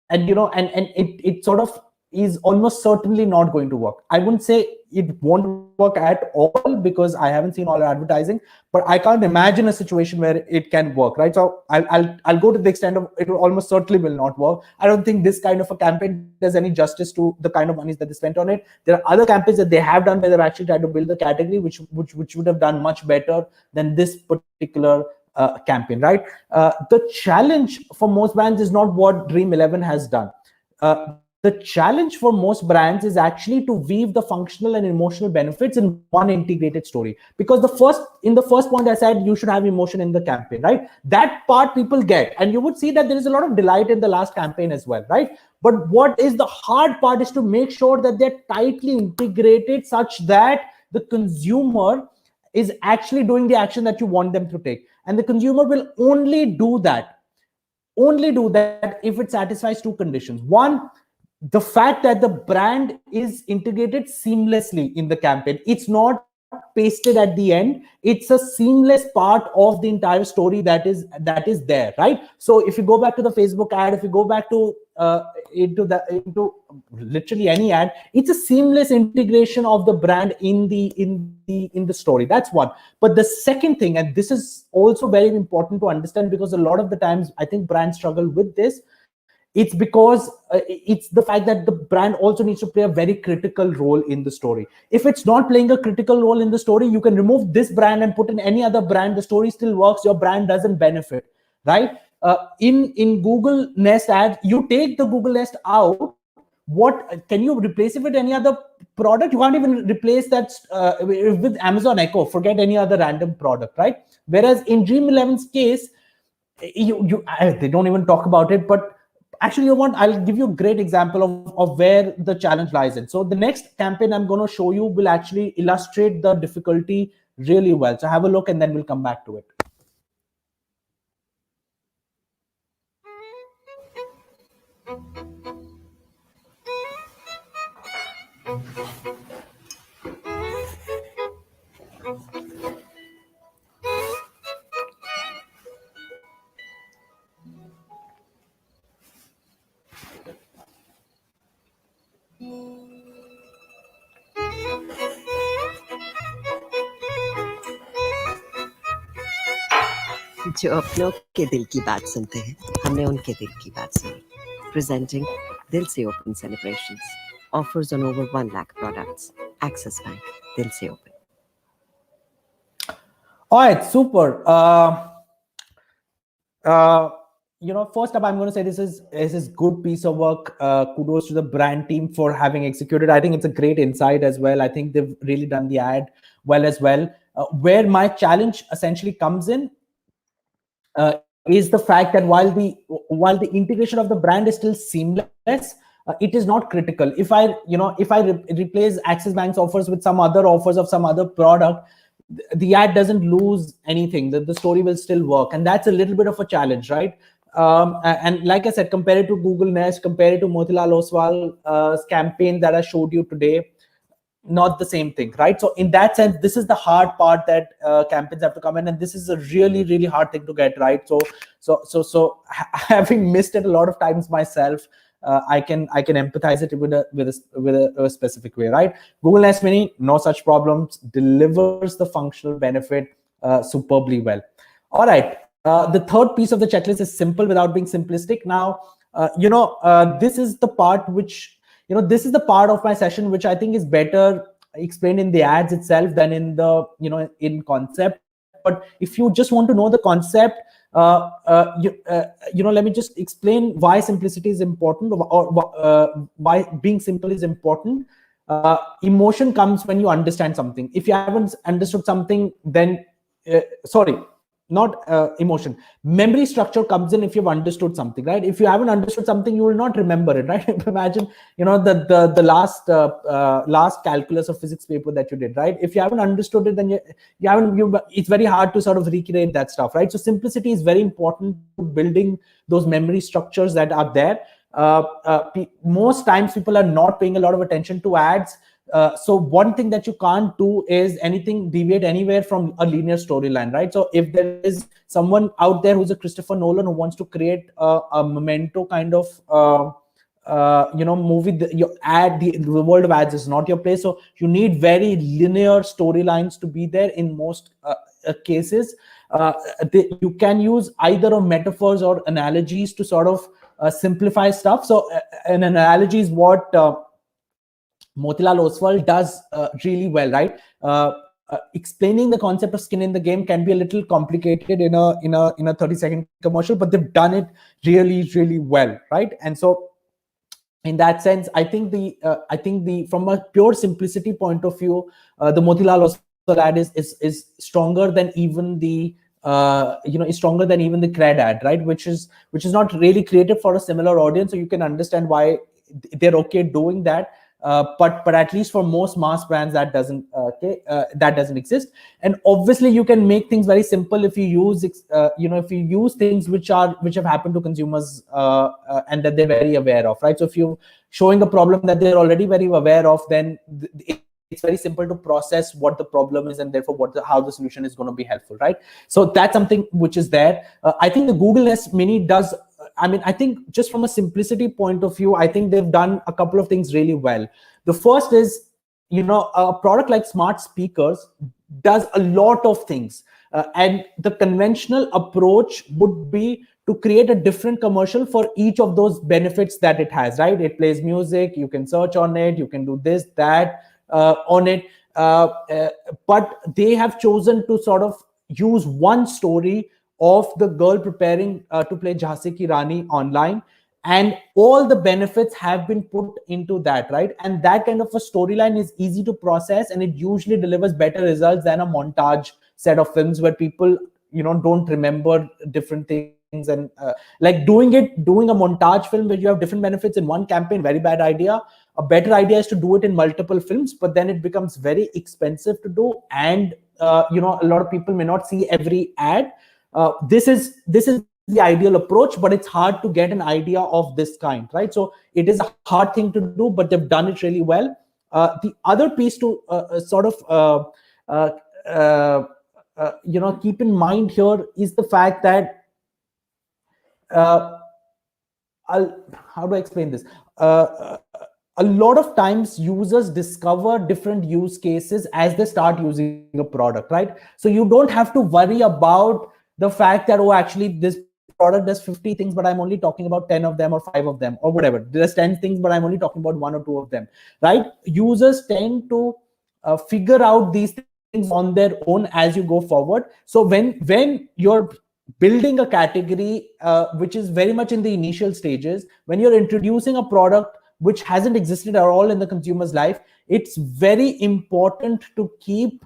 it sort of is almost certainly not going to work. I wouldn't say it won't work at all, because I haven't seen all the advertising, but I can't imagine a situation where it can work, right? So I'll go to the extent of it almost certainly will not work. I don't think this kind of a campaign does any justice to the kind of monies that they spent on it. There are other campaigns that they have done where they've actually tried to build the category, which would have done much better than this particular campaign, right? The challenge for most brands is not what Dream 11 has done. The challenge for most brands is actually to weave the functional and emotional benefits in one integrated story. Because in the first point I said you should have emotion in the campaign, right? That part people get, and you would see that there is a lot of delight in the last campaign as well, right? But what is the hard part is to make sure that they're tightly integrated such that the consumer is actually doing the action that you want them to take. And the consumer will only do that if it satisfies two conditions. One, the fact that the brand is integrated seamlessly in the campaign. It's not pasted at the end. It's a seamless part of the entire story that is there, right? So if you go back to the Facebook ad, if you go back to into literally any ad, it's a seamless integration of the brand in the story. That's one. But the second thing, and this is also very important to understand, because a lot of the times I think brands struggle with this, It's because it's the fact that the brand also needs to play a very critical role in the story. If it's not playing a critical role in the story, you can remove this brand and put in any other brand, the story still works, your brand doesn't benefit, right? In Google Nest ads, you take the Google Nest out, what can you replace it with? Any other product? You can't even replace that with Amazon Echo. Forget any other random product, right? Whereas in Dream 11's case, they don't even talk about it. But actually, I'll give you a great example of where the challenge lies in. So the next campaign I'm going to show you will actually illustrate the difficulty really well. So have a look and then we'll come back to it. जो अपनों के दिल की बात सुनते हैं, हमने उनके दिल की बात सुनी. Presenting Dil Se Open Celebrations. Offers on over 1 lakh products. Axis Bank. Dil Se Open. All right, super. First up, I'm going to say this is good piece of work. Kudos to the brand team for having executed. I think it's a great insight as well. I think they've really done the ad well as well. Where my challenge essentially comes in is the fact that while the integration of the brand is still seamless, it is not critical. If I replace Axis Bank's offers with some other offers of some other product, the ad doesn't lose anything. The story will still work, and that's a little bit of a challenge, right? And like I said, compared to Google Nest, compared to Motilal Oswal's campaign that I showed you today, not the same thing, right? So in that sense, this is the hard part that campaigns have to come in, and this is a really, really hard thing to get right. So having missed it a lot of times myself, I can empathize it with a specific way, right? Google Nest Mini, no such problems, delivers the functional benefit superbly well. All right, the third piece of the checklist is simple without being simplistic. Now, this is the part which, this is the part of my session which I think is better explained in the ads itself than in the, in concept. But if you just want to know the concept, let me just explain why simplicity is important, or why being simple is important. Emotion comes when you understand something. If you haven't understood something, then not emotion. Memory structure comes in if you've understood something, right? If you haven't understood something, you will not remember it, right? Imagine, the last calculus or physics paper that you did, right? If you haven't understood it, then it's very hard to sort of recreate that stuff, right? So simplicity is very important to building those memory structures that are there. Most times people are not paying a lot of attention to ads. So one thing that you can't do is deviate anywhere from a linear storyline, right? So if there is someone out there who's a Christopher Nolan who wants to create a Memento kind of movie, the world of ads is not your place. So you need very linear storylines to be there in most cases. You can use either of metaphors or analogies to sort of simplify stuff. So an analogy is what Motilal Oswal does really well, right? Explaining the concept of skin in the game can be a little complicated in a 30-second commercial, but they've done it really, really well, right? And so in that sense, I think from a pure simplicity point of view, the Motilal Oswal ad is stronger than even the is stronger than even the cred ad, right? Which is not really created for a similar audience, so you can understand why they're okay doing that. But at least for most mass brands, that doesn't exist. And obviously, you can make things very simple if you use things which have happened to consumers and that they're very aware of, right? So if you're showing a problem that they're already very aware of, then it's very simple to process what the problem is and therefore how the solution is going to be helpful, right? So that's something which is there. I think the Google Nest Mini does. I think just from a simplicity point of view, I think they've done a couple of things really well. The first is, a product like smart speakers does a lot of things. And the conventional approach would be to create a different commercial for each of those benefits that it has, right? It plays music, you can search on it, you can do this, that on it. But they have chosen to sort of use one story of the girl preparing to play Jhansi Ki Rani online, and all the benefits have been put into that, right? And that kind of a storyline is easy to process, and it usually delivers better results than a montage set of films where people, don't remember different things. And like doing a montage film where you have different benefits in one campaign, very bad idea. A better idea is to do it in multiple films, but then it becomes very expensive to do, and a lot of people may not see every ad. This is the ideal approach, but it's hard to get an idea of this kind, right? So it is a hard thing to do, but they've done it really well. The other piece to keep in mind here is the fact that how do I explain this? A lot of times users discover different use cases as they start using a product, right? So you don't have to worry about the fact that, oh, actually this product does 50 things, but I'm only talking about 10 of them or 5 of them or whatever. There's 10 things, but I'm only talking about 1 or 2 of them, right? Users tend to figure out these things on their own as you go forward. So when you're building a category which is very much in the initial stages, when you're introducing a product which hasn't existed at all in the consumer's life, it's very important to keep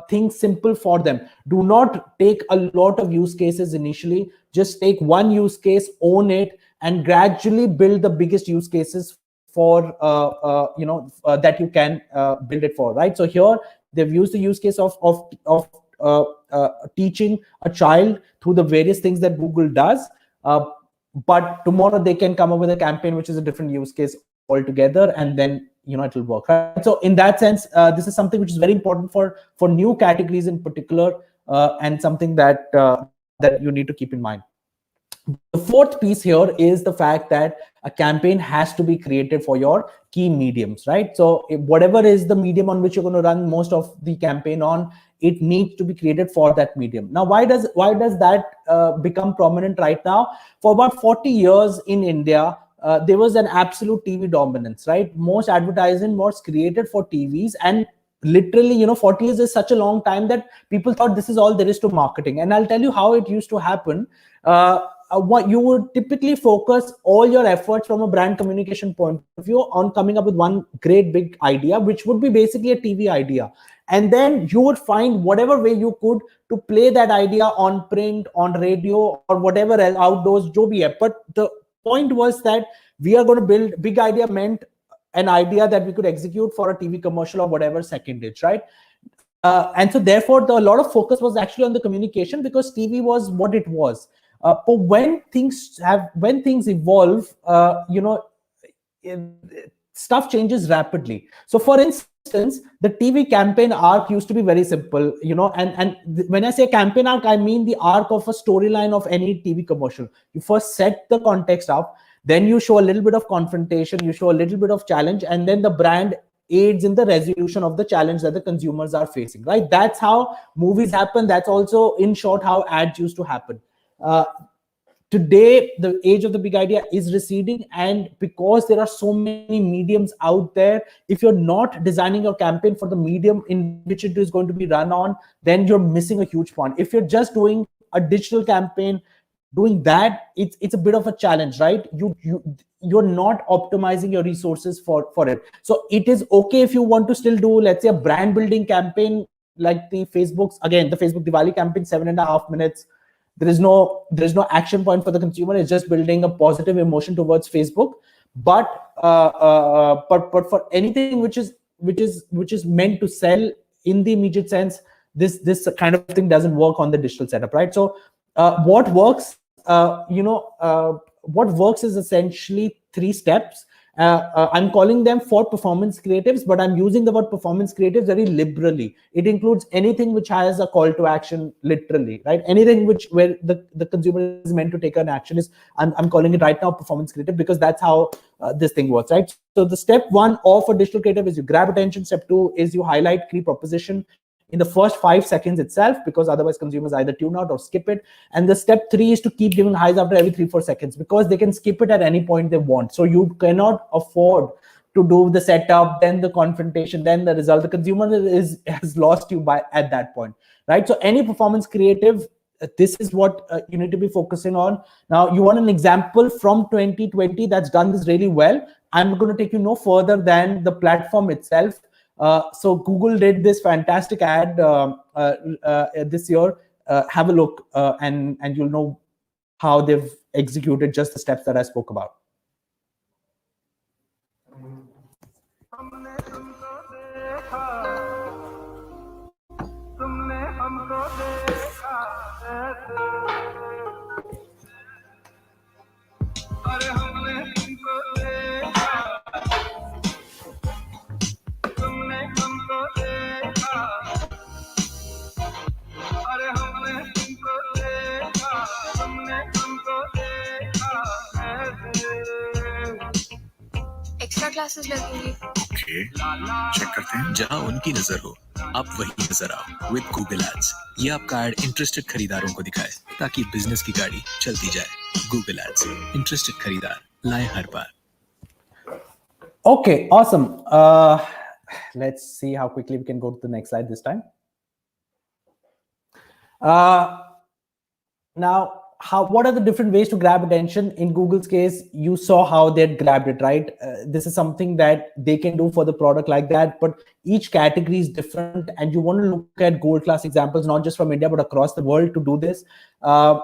things simple for them. Do not take a lot of use cases initially. Just take one use case, own it, and gradually build the biggest use cases for that you can build it for, right? So here they've used the use case of teaching a child through the various things that Google does, but tomorrow they can come up with a campaign which is a different use case altogether, and then it will work, right? So in that sense, this is something which is very important for new categories in particular, and something that that you need to keep in mind. The fourth piece here is the fact that a campaign has to be created for your key mediums, right? So whatever is the medium on which you're going to run most of the campaign on, it needs to be created for that medium. Now, why does that become prominent right now? For about 40 years in India, there was an absolute TV dominance, right? Most advertising was created for TVs, and literally, 40 years is such a long time that people thought this is all there is to marketing. And I'll tell you how it used to happen. What you would typically focus all your efforts from a brand communication point of view on coming up with one great big idea, which would be basically a TV idea. And then you would find whatever way you could to play that idea on print, on radio, or whatever else, outdoors, jo bhi hai. But the point was that we are going to build big idea meant an idea that we could execute for a TV commercial or whatever secondage, right? And so therefore, a lot of focus was actually on the communication because TV was what it was. But when things evolve, stuff changes rapidly. So for instance, the TV campaign arc used to be very simple, and when I say campaign arc, I mean the arc of a storyline of any TV commercial. You first set the context up, then you show a little bit of confrontation, you show a little bit of challenge, and then the brand aids in the resolution of the challenge that the consumers are facing, right? That's how movies happen. That's also, in short, how ads used to happen. Today, the age of the big idea is receding, and because there are so many mediums out there, if you're not designing your campaign for the medium in which it is going to be run on, then you're missing a huge point. If you're just doing a digital campaign, doing that, it's a bit of a challenge, right? You're not optimizing your resources for it. So it is okay if you want to still do, let's say, a brand building campaign like the Facebook Diwali campaign, 7.5 minutes. There is no action point for the consumer. It's just building a positive emotion towards Facebook. But for anything which is meant to sell in the immediate sense, this kind of thing doesn't work on the digital setup, right? So what works is essentially 3 steps. I'm calling them for performance creatives, but I'm using the word performance creatives very liberally. It includes anything which has a call to action, literally, right? Anything where the consumer is meant to take an action is, I'm calling it right now performance creative, because that's how this thing works, right? So the step 1 of a digital creative is you grab attention. Step 2 is you highlight key proposition. in the first 5 seconds itself, because otherwise consumers either tune out or skip it. And the step 3 is to keep giving highs after every 3-4 seconds, because they can skip it at any point they want. So you cannot afford to do the setup, then the confrontation, then the result. The consumer has lost you by at that point, right? So any performance creative, this is what you need to be focusing on. Now, you want an example from 2020 that's done this really well. I'm going to take you no further than the platform itself. So Google did this fantastic ad this year. Have a look, and you'll know how they've executed just the steps that I spoke about. Extra classes लगेंगी। Okay, check करते हैं। जहां उनकी नजर हो, आप वही नजर आओ विद गूगल एड्स। ये आपका एड इंटरेस्टेड खरीदारों को दिखाए ताकि बिजनेस की गाड़ी चलती जाए। गूगल एड्स, इंटरेस्टेड खरीदार लाए हर बार। Okay, awesome. Let's see how quickly we can go to the next slide this time. Now, what are the different ways to grab attention? In Google's case, you saw how they grabbed it, right? This is something that they can do for the product like that, but each category is different, and you want to look at gold class examples, not just from India, but across the world to do this. One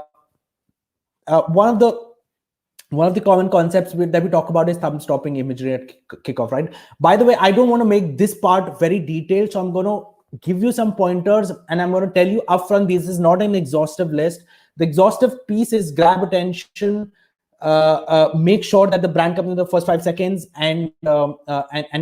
of the common concepts that we talk about is thumb stopping imagery at kickoff, right? By the way, I don't want to make this part very detailed, so I'm going to give you some pointers, and I'm going to tell you upfront, this is not an exhaustive list. The exhaustive piece is grab attention, make sure that the brand comes in the first 5 seconds, and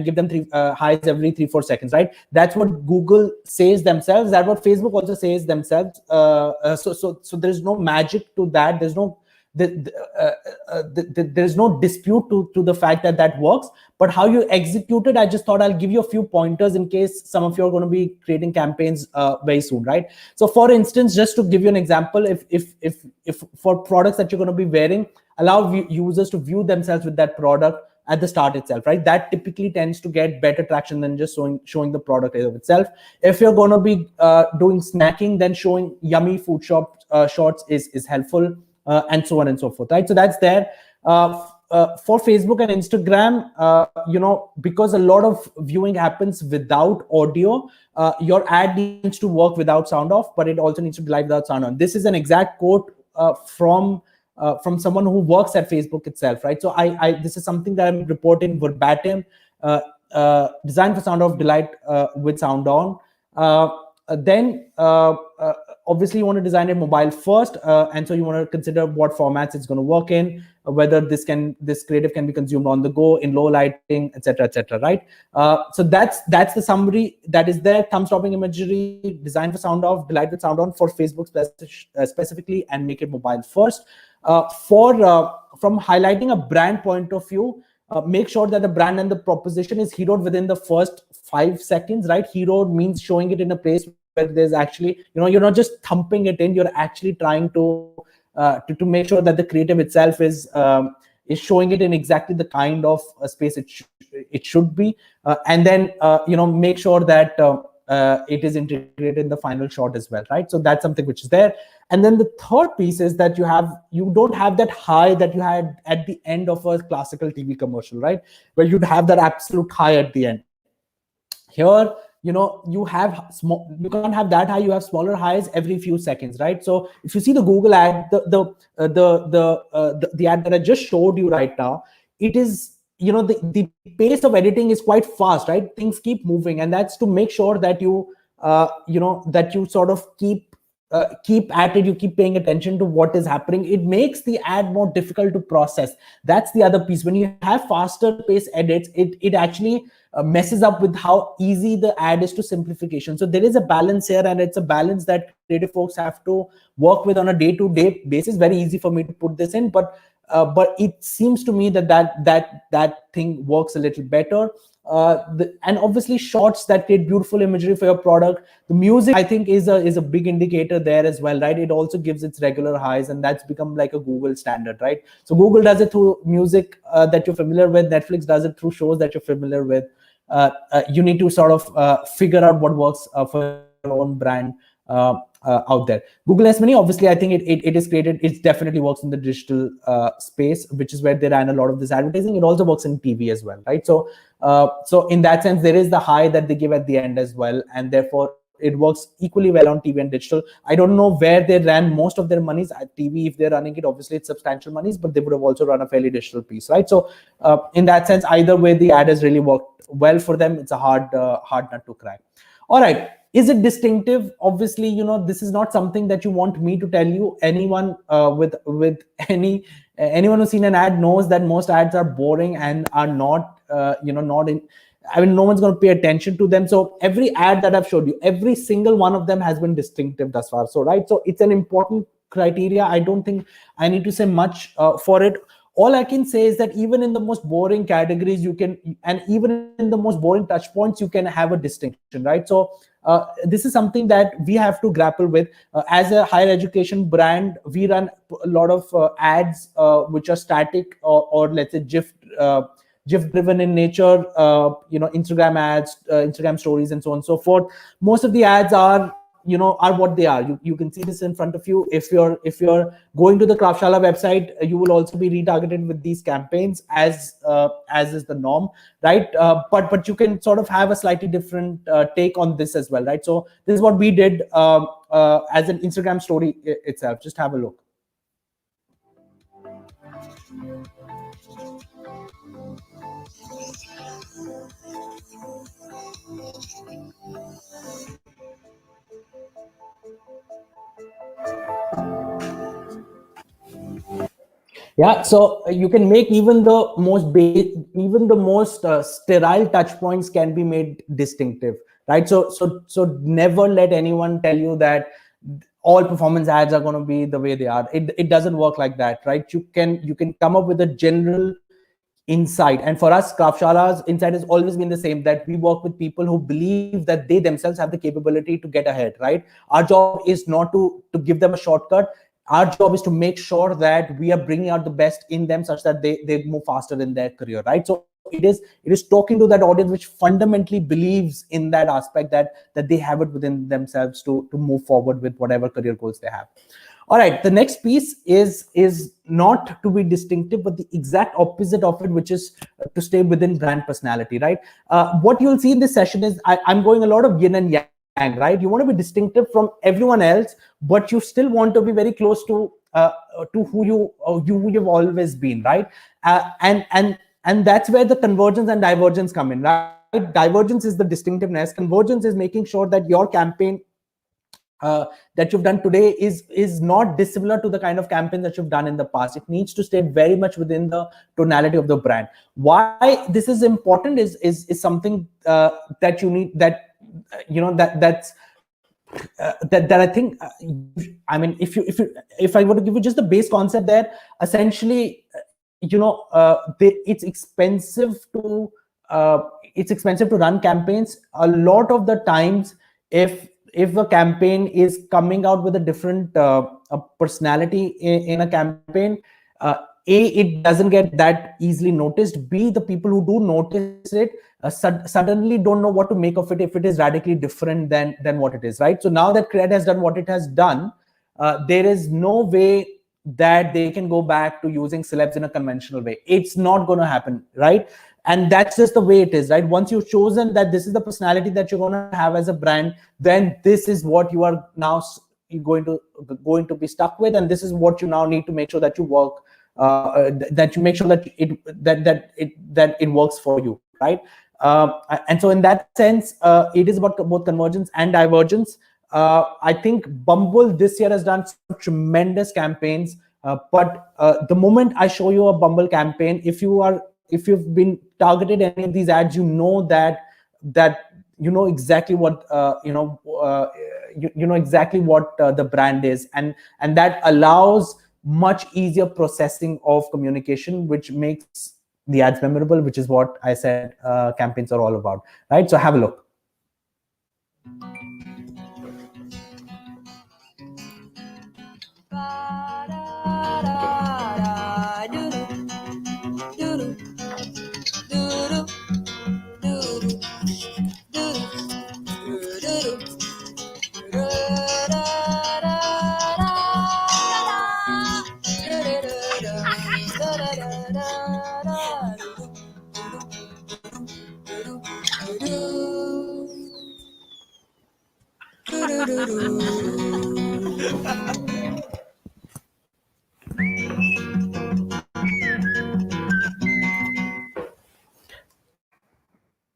give them highs every 3-4 seconds, right? That's what Google says themselves. That's what Facebook also says themselves. So there's no magic to that. There's no there's no dispute to the fact that works, but how you execute it, I just thought I'll give you a few pointers in case some of you are going to be creating campaigns very soon, right? So for instance, just to give you an example, if for products that you're going to be wearing, allow users to view themselves with that product at the start itself, right? That typically tends to get better traction than just showing the product itself. If you're going to be doing snacking, then showing yummy food shots is helpful. And so on and so forth, right? So that's there. For Facebook and Instagram, because a lot of viewing happens without audio, your ad needs to work without sound off, but it also needs to be live without sound on. This is an exact quote from someone who works at Facebook itself, right? So this is something that I'm reporting verbatim. Design for sound off, delight with sound on. Then obviously you want to design it mobile first, and so you want to consider what formats it's going to work in, whether this creative can be consumed on the go, in low lighting, etc., right? So that's the summary that is there. Thumb stopping imagery, design for sound off, delight with sound on for Facebook specifically, and make it mobile first. From highlighting a brand point of view, make sure that the brand and the proposition is heroed within the first 5 seconds, right? Heroed means showing it in a place where there's actually, you're not just thumping it in, you're actually trying to make sure that the creative itself is showing it in exactly the kind of space it should be, and then make sure that it is integrated in the final shot as well, right? So that's something which is there. And then the third piece is that you don't have that high that you had at the end of a classical TV commercial, right? Where you'd have that absolute high at the end. Here, you can't have that high. You have smaller highs every few seconds, right? So if you see the Google ad, the ad that I just showed you right now, it is, the pace of editing is quite fast, right? Things keep moving, and that's to make sure that you sort of keep at it, you keep paying attention to what is happening. It makes the ad more difficult to process. That's the other piece. When you have faster pace edits, it actually messes up with how easy the ad is to simplification. So there is a balance here, and it's a balance that creative folks have to work with on a day-to-day basis. Very easy for me to put this in, but it seems to me that thing works a little better. and obviously shots that create beautiful imagery for your product. The music, I think, is a big indicator there as well, right? It also gives its regular highs, and that's become like a Google standard, right? So Google does it through music that you're familiar with. Netflix does it through shows that you're familiar with. You need to sort of figure out what works for your own brand out there. Google has many, obviously, I think it is created, it definitely works in the digital space, which is where they ran a lot of this advertising. It also works in TV as well, right? So so in that sense, there is the high that they give at the end as well, and therefore it works equally well on TV and digital. I don't know where they ran most of their monies. At TV, if they're running it, obviously it's substantial monies, but they would have also run a fairly digital piece, right? So in that sense, either way, the ad has really worked well for them. It's a hard nut to crack. All right. Is it distinctive? Obviously, you know, this is not something that you want me to tell you. Anyone with anyone who's seen an ad knows that most ads are boring and are not, not in. I mean, no one's going to pay attention to them. So every ad that I've showed you, every single one of them has been distinctive thus far. So, right. So it's an important criteria. I don't think I need to say much for it. All I can say is that even in the most boring categories, you can, and even in the most boring touch points, you can have a distinction, right? So this is something that we have to grapple with. As a higher education brand, we run a lot of ads which are static or let's say GIF driven in nature, Instagram ads, Instagram stories, and so on and so forth. Most of the ads are what they are. You can see this in front of you. If you're going to the Kraftshala website, you will also be retargeted with these campaigns as is the norm, right? But you can sort of have a slightly different take on this as well, right? So this is what we did as an Instagram story itself. Just have a look. Yeah, so you can make even the most sterile touch points can be made distinctive, right? So never let anyone tell you that all performance ads are going to be the way they are. It doesn't work like that, right? You can come up with a general insight, and for us, Kraftsala's insight has always been the same, that we work with people who believe that they themselves have the capability to get ahead, right? Our job is not to give them a shortcut. Our job is to make sure that we are bringing out the best in them such that they move faster in their career, right? So it is talking to that audience which fundamentally believes in that aspect, that they have it within themselves to move forward with whatever career goals they have. All right, the next piece is not to be distinctive, but the exact opposite of it, which is to stay within brand personality, right? What you'll see in this session is I'm going a lot of yin and yang, right? You want to be distinctive from everyone else, but you still want to be very close to who you've always been, right? And that's where the convergence and divergence come in, right? Divergence is the distinctiveness. Convergence is making sure that your campaign that you've done today is not dissimilar to the kind of campaign that you've done in the past. It needs to stay very much within the tonality of the brand. Why this is important is something that you need, that that I think I mean, if I were to give you just the base concept there, essentially, it's expensive to run campaigns. A lot of the times, if a campaign is coming out with a different personality in a campaign, it doesn't get that easily noticed. B, the people who do notice it suddenly don't know what to make of it if it is radically different than what it is, right? So now that Cred has done what it has done, there is no way that they can go back to using celebs in a conventional way. It's not going to happen, right? And that's just the way it is, right? Once you've chosen that this is the personality that you're going to have as a brand, then this is what you are now going to be stuck with, and this is what you now need to make sure that you work, that you make sure that it works for you, right? And so in that sense, it is about both convergence and divergence. I think Bumble this year has done some tremendous campaigns, but the moment I show you a Bumble campaign, if you've been targeted any of these ads, you know that you know exactly what exactly what the brand is, and that allows much easier processing of communication, which makes the ads memorable, which is what I said campaigns are all about, right? So have a look.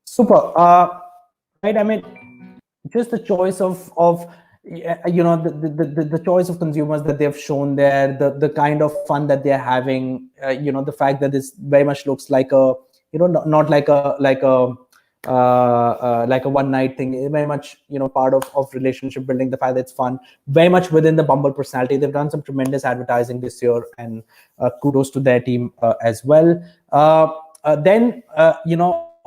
Super. Right. I mean, just the choice of the choice of consumers that they've shown there, the kind of fun that they're having, the fact that this very much looks like a, not like a one night thing. It's very much part of relationship building. The fact that it's fun, very much within the Bumble personality. They've done some tremendous advertising this year, and kudos to their team as well. Then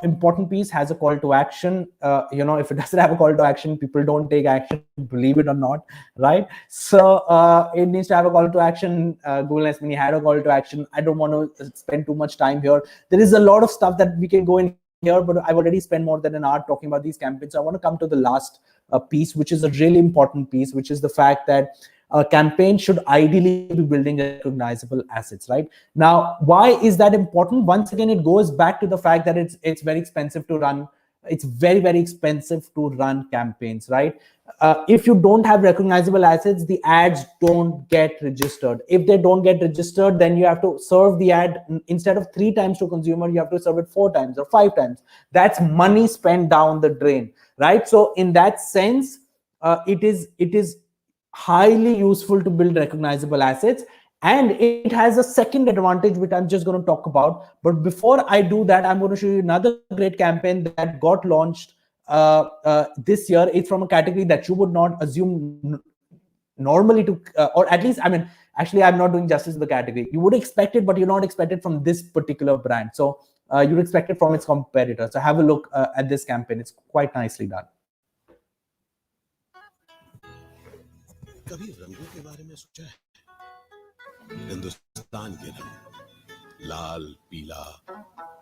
important piece has a call to action. If it doesn't have a call to action, people don't take action, believe it or not, right? So it needs to have a call to action. Google has had a call to action. I don't want to spend too much time here. There is a lot of stuff that we can go in here, but I've already spent more than an hour talking about these campaigns. So I want to come to the last piece, which is a really important piece, which is the fact that a campaign should ideally be building recognizable assets, right? Now, why is that important? Once again, it goes back to the fact that it's very expensive to run. It's very, very expensive to run campaigns, right? If you don't have recognizable assets, the ads don't get registered. If they don't get registered, then you have to serve the ad instead of 3 times to consumer, you have to serve it 4 times or 5 times. That's money spent down the drain, right? So in that sense, it is highly useful to build recognizable assets. And it has a second advantage, which I'm just going to talk about. But before I do that, I'm going to show you another great campaign that got launched this year. It's from a category that you would not assume normally to, or at least, I mean, actually, I'm not doing justice to the category. You would expect it, but you're not expect it from this particular brand. So you'd expect it from its competitor. So have a look at this campaign. It's quite nicely done. कभी रंगों के बारे में सोचा है? हिंदुस्तान के रंग लाल, पीला,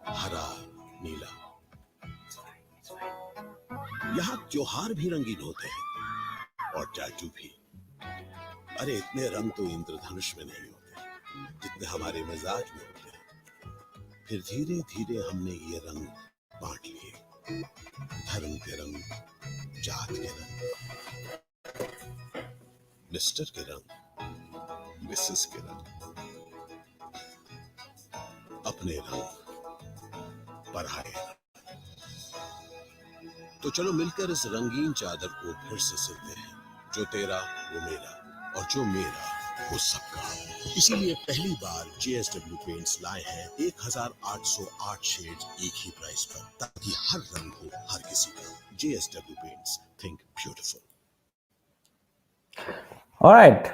हरा, नीला। यहाँ त्योहार भी रंगीन होते हैं और टैटू भी। अरे इतने रंग तो इंद्रधनुष में नहीं होते जितने हमारे मिजाज में होते हैं। फिर धीरे धीरे हमने ये रंग बांट लिए, धर्म के रंग, जात के रंग, मिस्टर के रंग, मिसेस के रंग, अपने रंग, पराये रंग। तो चलो मिलकर इस रंगीन चादर को फिर से सिलते हैं। जो तेरा वो मेरा और जो मेरा वो सबका। इसीलिए पहली बार JSW पेंट्स लाए हैं 1808 शेड्स एक ही प्राइस पर, ताकि हर रंग हो हर किसी का। JSW paints, think beautiful. All right.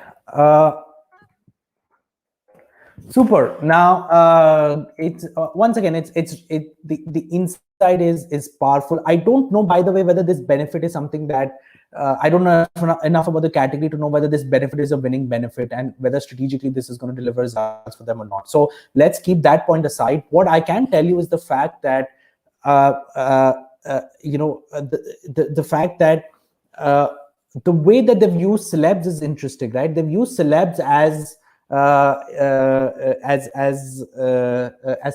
Super. Now, it's once again, the insight is powerful. I don't know, by the way, whether this benefit is something that I don't know enough about the category to know whether this benefit is a winning benefit and whether strategically this is going to deliver results for them or not. So let's keep that point aside. What I can tell you is the fact that the fact that the way that they've used celebs is interesting, right? They've used celebs as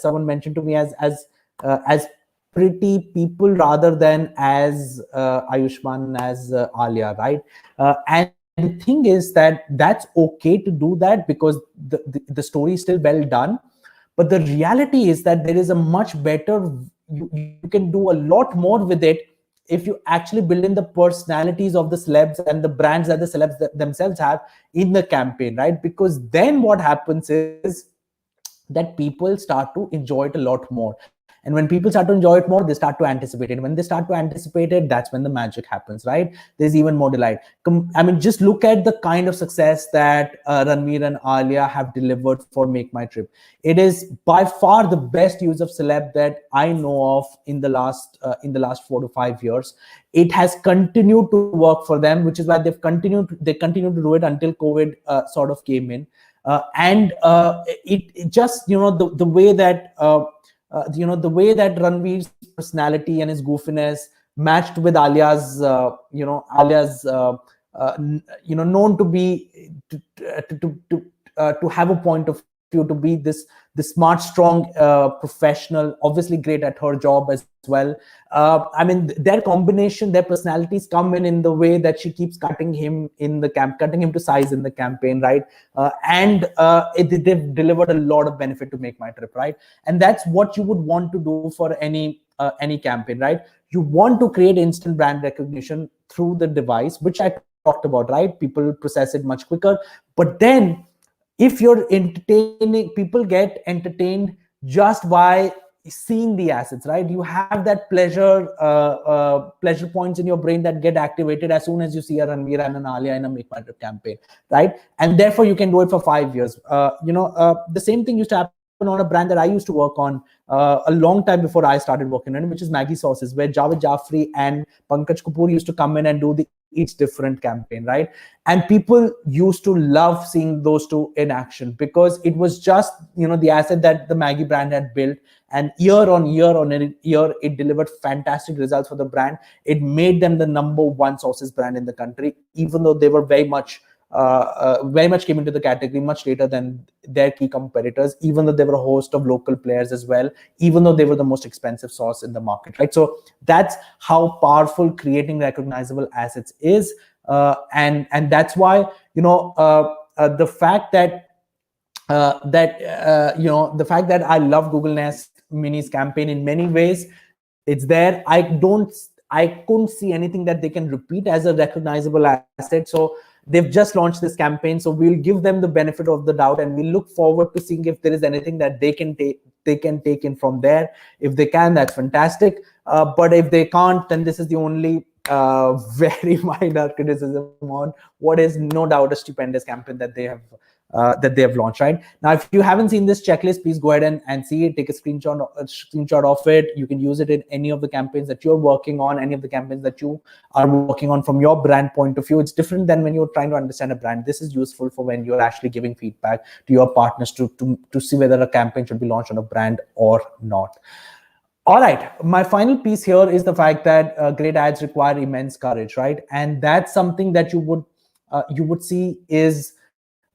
someone mentioned to me as pretty people rather than as Ayushmann, as Alia, right? And the thing is that that's okay to do that because the story is still well done. But the reality is that there is a much better, you can do a lot more with it if you actually build in the personalities of the celebs and the brands that the celebs themselves have in the campaign, right? Because then what happens is that people start to enjoy it a lot more. And when people start to enjoy it more, they start to anticipate it. When they start to anticipate it, that's when the magic happens, right? There's even more delight. I mean, just look at the kind of success that Ranveer and Alia have delivered for Make My Trip. It is by far the best use of celeb that I know of in the last 4 to 5 years. It has continued to work for them, which is why they continue to do it until COVID sort of came in. It just, the way that the way that Ranveer's personality and his goofiness matched with Alia's known to be to have a point of view, to be this smart, strong professional, obviously great at her job as well. I mean, their combination, their personalities come in the way that she keeps cutting him to size in the campaign, right? They've delivered a lot of benefit to Make My Trip, right? And that's what you would want to do for any campaign, right? You want to create instant brand recognition through the device, which I talked about, right? People process it much quicker. But then if you're entertaining, people get entertained just by seeing the assets, right? You have that pleasure points in your brain that get activated as soon as you see a Ranveer and an Alia in a Make My Trip campaign, right? And therefore you can do it for 5 years. The same thing used to happen on a brand that I used to work on a long time before I started working on it, which is Maggi sauces, where Javed Jaffrey and Pankaj Kapoor used to come in and do each different campaign, right? And people used to love seeing those two in action, because it was just, the asset that the Maggi brand had built, and year on year, it delivered fantastic results for the brand. It made them the #1 sauces brand in the country, even though they were very much came into the category much later than their key competitors, even though they were a host of local players as well, even though they were the most expensive sauce in the market, right? So that's how powerful creating recognizable assets is. And that's why, the fact that the fact that I love Google Nest Mini's campaign in many ways, it's there. I couldn't see anything that they can repeat as a recognizable asset. So they've just launched this campaign, so we'll give them the benefit of the doubt, and we look forward to seeing if there is anything that they can take in from there. If they can, that's fantastic. But if they can't, then this is the only very minor criticism on what is no doubt a stupendous campaign that they have launched, right? Now, if you haven't seen this checklist, please go ahead and see it. Take a screenshot of it. You can use it in any of the campaigns that you're working on, any of the campaigns that you are working on from your brand point of view. It's different than when you're trying to understand a brand. This is useful for when you're actually giving feedback to your partners to see whether a campaign should be launched on a brand or not. All right, my final piece here is the fact that great ads require immense courage, right? And that's something that you would see is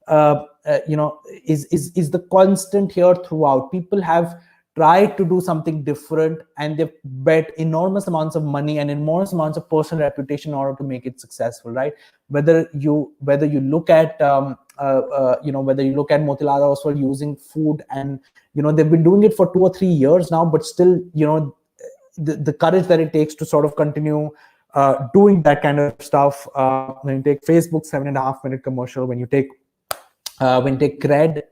is the constant here throughout. People have tried to do something different, and they've bet enormous amounts of money and enormous amounts of personal reputation in order to make it successful, right? Whether you look at whether you look at Motilal Oswal using food, and they've been doing it for 2 or 3 years now, but still, the courage that it takes to sort of continue doing that kind of stuff. When you take Facebook's 7.5-minute commercial, when you take Cred,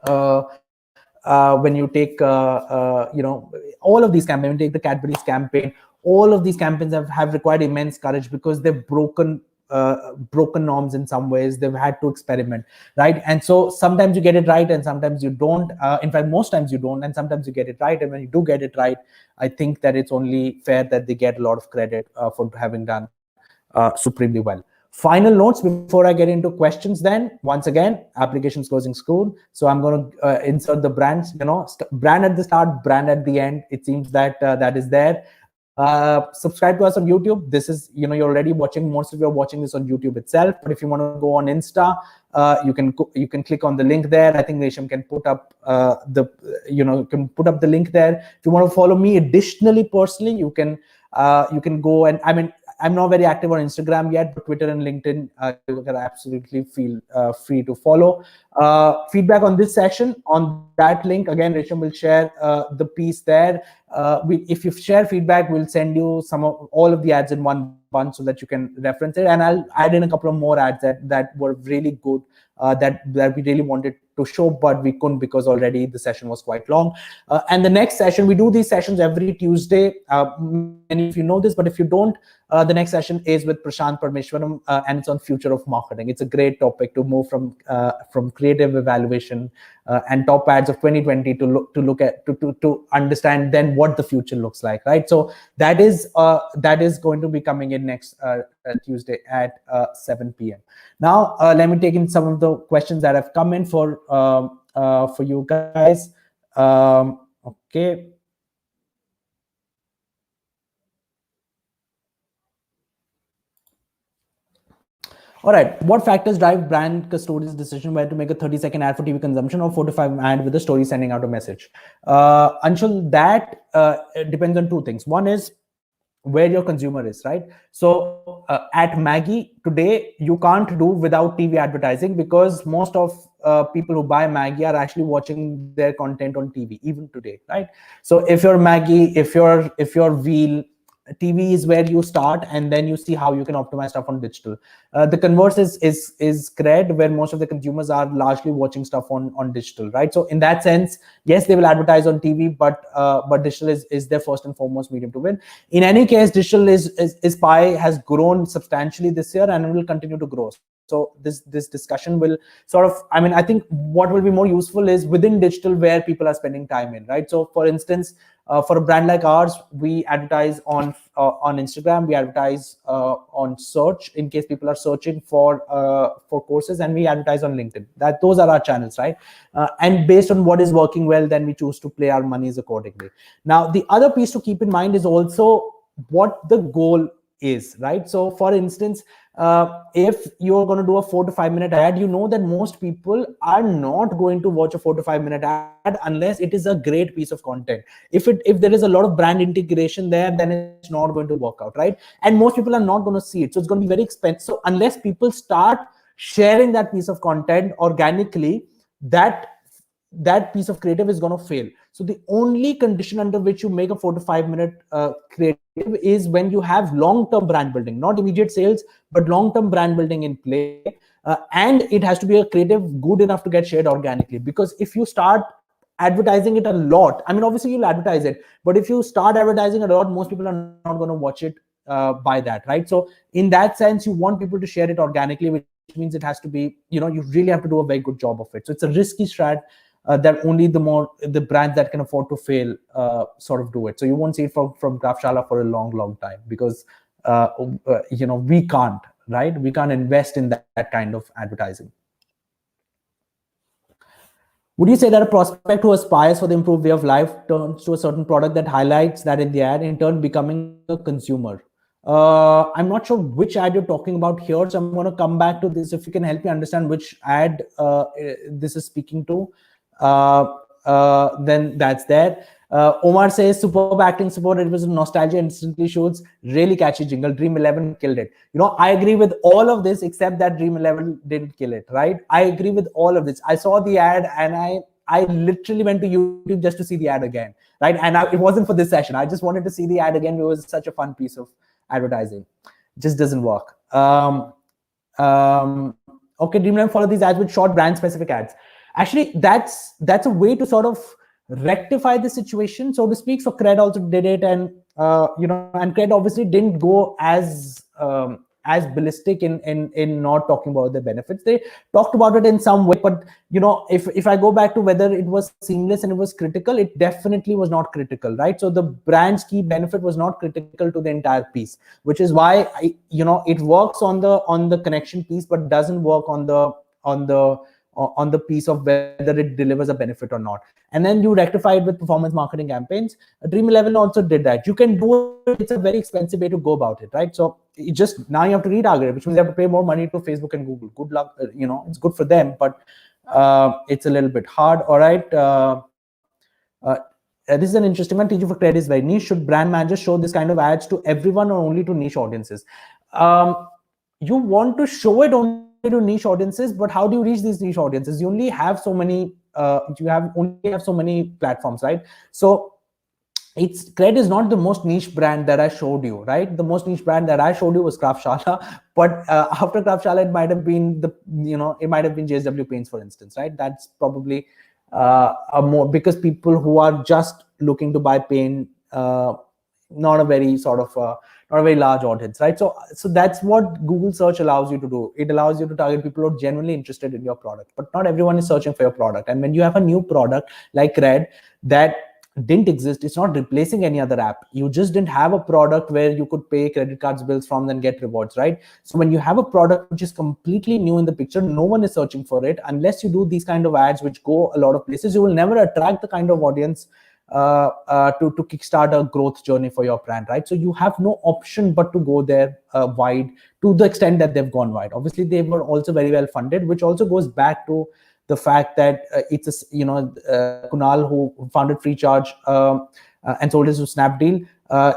when you take all of these campaigns, when you take the Cadbury's campaign, all of these campaigns have required immense courage, because they've broken norms in some ways. They've had to experiment, right? And so sometimes you get it right and sometimes you don't. In fact, most times you don't, and sometimes you get it right. And when you do get it right, I think that it's only fair that they get a lot of credit for having done supremely well. Final notes before I get into questions. Then once again, applications closing soon, so I'm going to insert the brands. Brand at the start, brand at the end. It seems that that is there. Subscribe to us on YouTube. This is, you're already watching, most of you are watching this on YouTube itself, but if you want to go on Insta, you can click on the link there. I think Resham can put up the link there. If you want to follow me additionally personally, you can go, and I mean, I'm not very active on Instagram yet, but Twitter and LinkedIn, you can absolutely feel free to follow. Feedback on this session, on that link, again, Resham will share the piece there. If you share feedback, we'll send you all of the ads in one bunch so that you can reference it. And I'll add in a couple of more ads that were really good, that we really wanted to show, but we couldn't because already the session was quite long. And the next session, we do these sessions every Tuesday. Many of you know this, but if you don't, the next session is with Prashant Parameswaran, and it's on future of marketing. It's a great topic to move from creative evaluation and top ads of 2020 to understand then what the future looks like, right? So that is going to be coming in next Tuesday at 7 p.m. Now let me take in some of the questions that have come in for you guys. Okay. All right, what factors drive brand custodian's decision whether to make a 30-second ad for TV consumption or 4 to 5 ad with a story sending out a message? Anshul, that depends on two things. One is where your consumer is, right? So at Maggie today, you can't do without TV advertising because most of people who buy Maggie are actually watching their content on TV even today, right? So if you're Maggie, if you're Wheel, TV is where you start, and then you see how you can optimize stuff on digital. The converse is Cred, where most of the consumers are largely watching stuff on digital, right? So in that sense, yes, they will advertise on TV, but digital is their first and foremost medium to win. In any case, digital is pie has grown substantially this year and will continue to grow. So this discussion will sort of, I mean, I think what will be more useful is within digital where people are spending time in, right? So for instance, for a brand like ours, we advertise on Instagram, we advertise on search in case people are searching for courses, and we advertise on LinkedIn. Those are our channels, right? And based on what is working well, then we choose to play our monies accordingly. Now, the other piece to keep in mind is also what the goal is, right? So for instance, if you're going to do a 4 to 5 minute ad, you know that most people are not going to watch a 4 to 5 minute ad unless it is a great piece of content. If there is a lot of brand integration there, then it's not going to work out, right? And most people are not going to see it, so it's going to be very expensive. So unless people start sharing that piece of content organically, that piece of creative is going to fail. So the only condition under which you make a 4 to 5 minute creative is when you have long-term brand building, not immediate sales, but long-term brand building in play. And it has to be a creative good enough to get shared organically. Because if you start advertising it a lot, I mean, obviously you'll advertise it, but if you start advertising a lot, most people are not going to watch it by that, right? So in that sense, you want people to share it organically, which means it has to be, you really have to do a very good job of it. So it's a risky strat. That only the brands that can afford to fail sort of do it. So you won't see it from Kraftshala for a long time because we can't, right? We can't invest in that kind of advertising. Would you say that a prospect who aspires for the improved way of life turns to a certain product that highlights that in the ad, in turn becoming a consumer? I'm not sure which ad you're talking about here, so I'm going to come back to this. If you can help me understand which ad this is speaking to. Then that's there. Omar says superb acting support. It was a nostalgia instantly shoots. Really catchy jingle. Dream 11 killed it. I agree with all of this except that Dream 11 didn't kill it, right? I agree with all of this. I saw the ad and I literally went to YouTube just to see the ad again, right? And it wasn't for this session. I just wanted to see the ad again. It was such a fun piece of advertising. It just doesn't work. Okay, Dream 11 follow these ads with short brand specific ads. Actually, that's a way to sort of rectify the situation, so to speak. So Cred also did it, and and Cred obviously didn't go as ballistic in not talking about the benefits. They talked about it in some way, but if I go back to whether it was seamless and it was critical, it definitely was not critical, right? So the brand's key benefit was not critical to the entire piece, which is why it works on the connection piece, but doesn't work on the piece of whether it delivers a benefit or not. And then you rectify it with performance marketing campaigns. Dream 11 also did that. You can do it. It's a very expensive way to go about it, right? So now you have to retarget it, which means you have to pay more money to Facebook and Google. Good luck. It's good for them, but it's a little bit hard. All right. This is an interesting one. Teaching for Credit is very niche. Should brand managers show this kind of ads to everyone or only to niche audiences? You want to show it only to niche audiences, but how do you reach these niche audiences? You only have so many. You only have so many platforms, right? So Cred is not the most niche brand that I showed you, right? The most niche brand that I showed you was Kraftshala, but after Kraftshala, it might have been it might have been JSW Paints, for instance, right? That's probably a more, because people who are just looking to buy paint, not a very sort of not a very large audience, right? So that's what Google search allows you to do. It allows you to target people who are genuinely interested in your product, but not everyone is searching for your product. And when you have a new product like Cred that didn't exist, it's not replacing any other app. You just didn't have a product where you could pay credit cards bills from, then get rewards, right? So when you have a product which is completely new in the picture, no one is searching for it. Unless you do these kind of ads which go a lot of places, you will never attract the kind of audience to kickstart a growth journey for your brand, right? So you have no option but to go there wide, to the extent that they've gone wide. Obviously they were also very well funded, which also goes back to the fact that it's Kunal, who founded Freecharge and sold it to Snapdeal,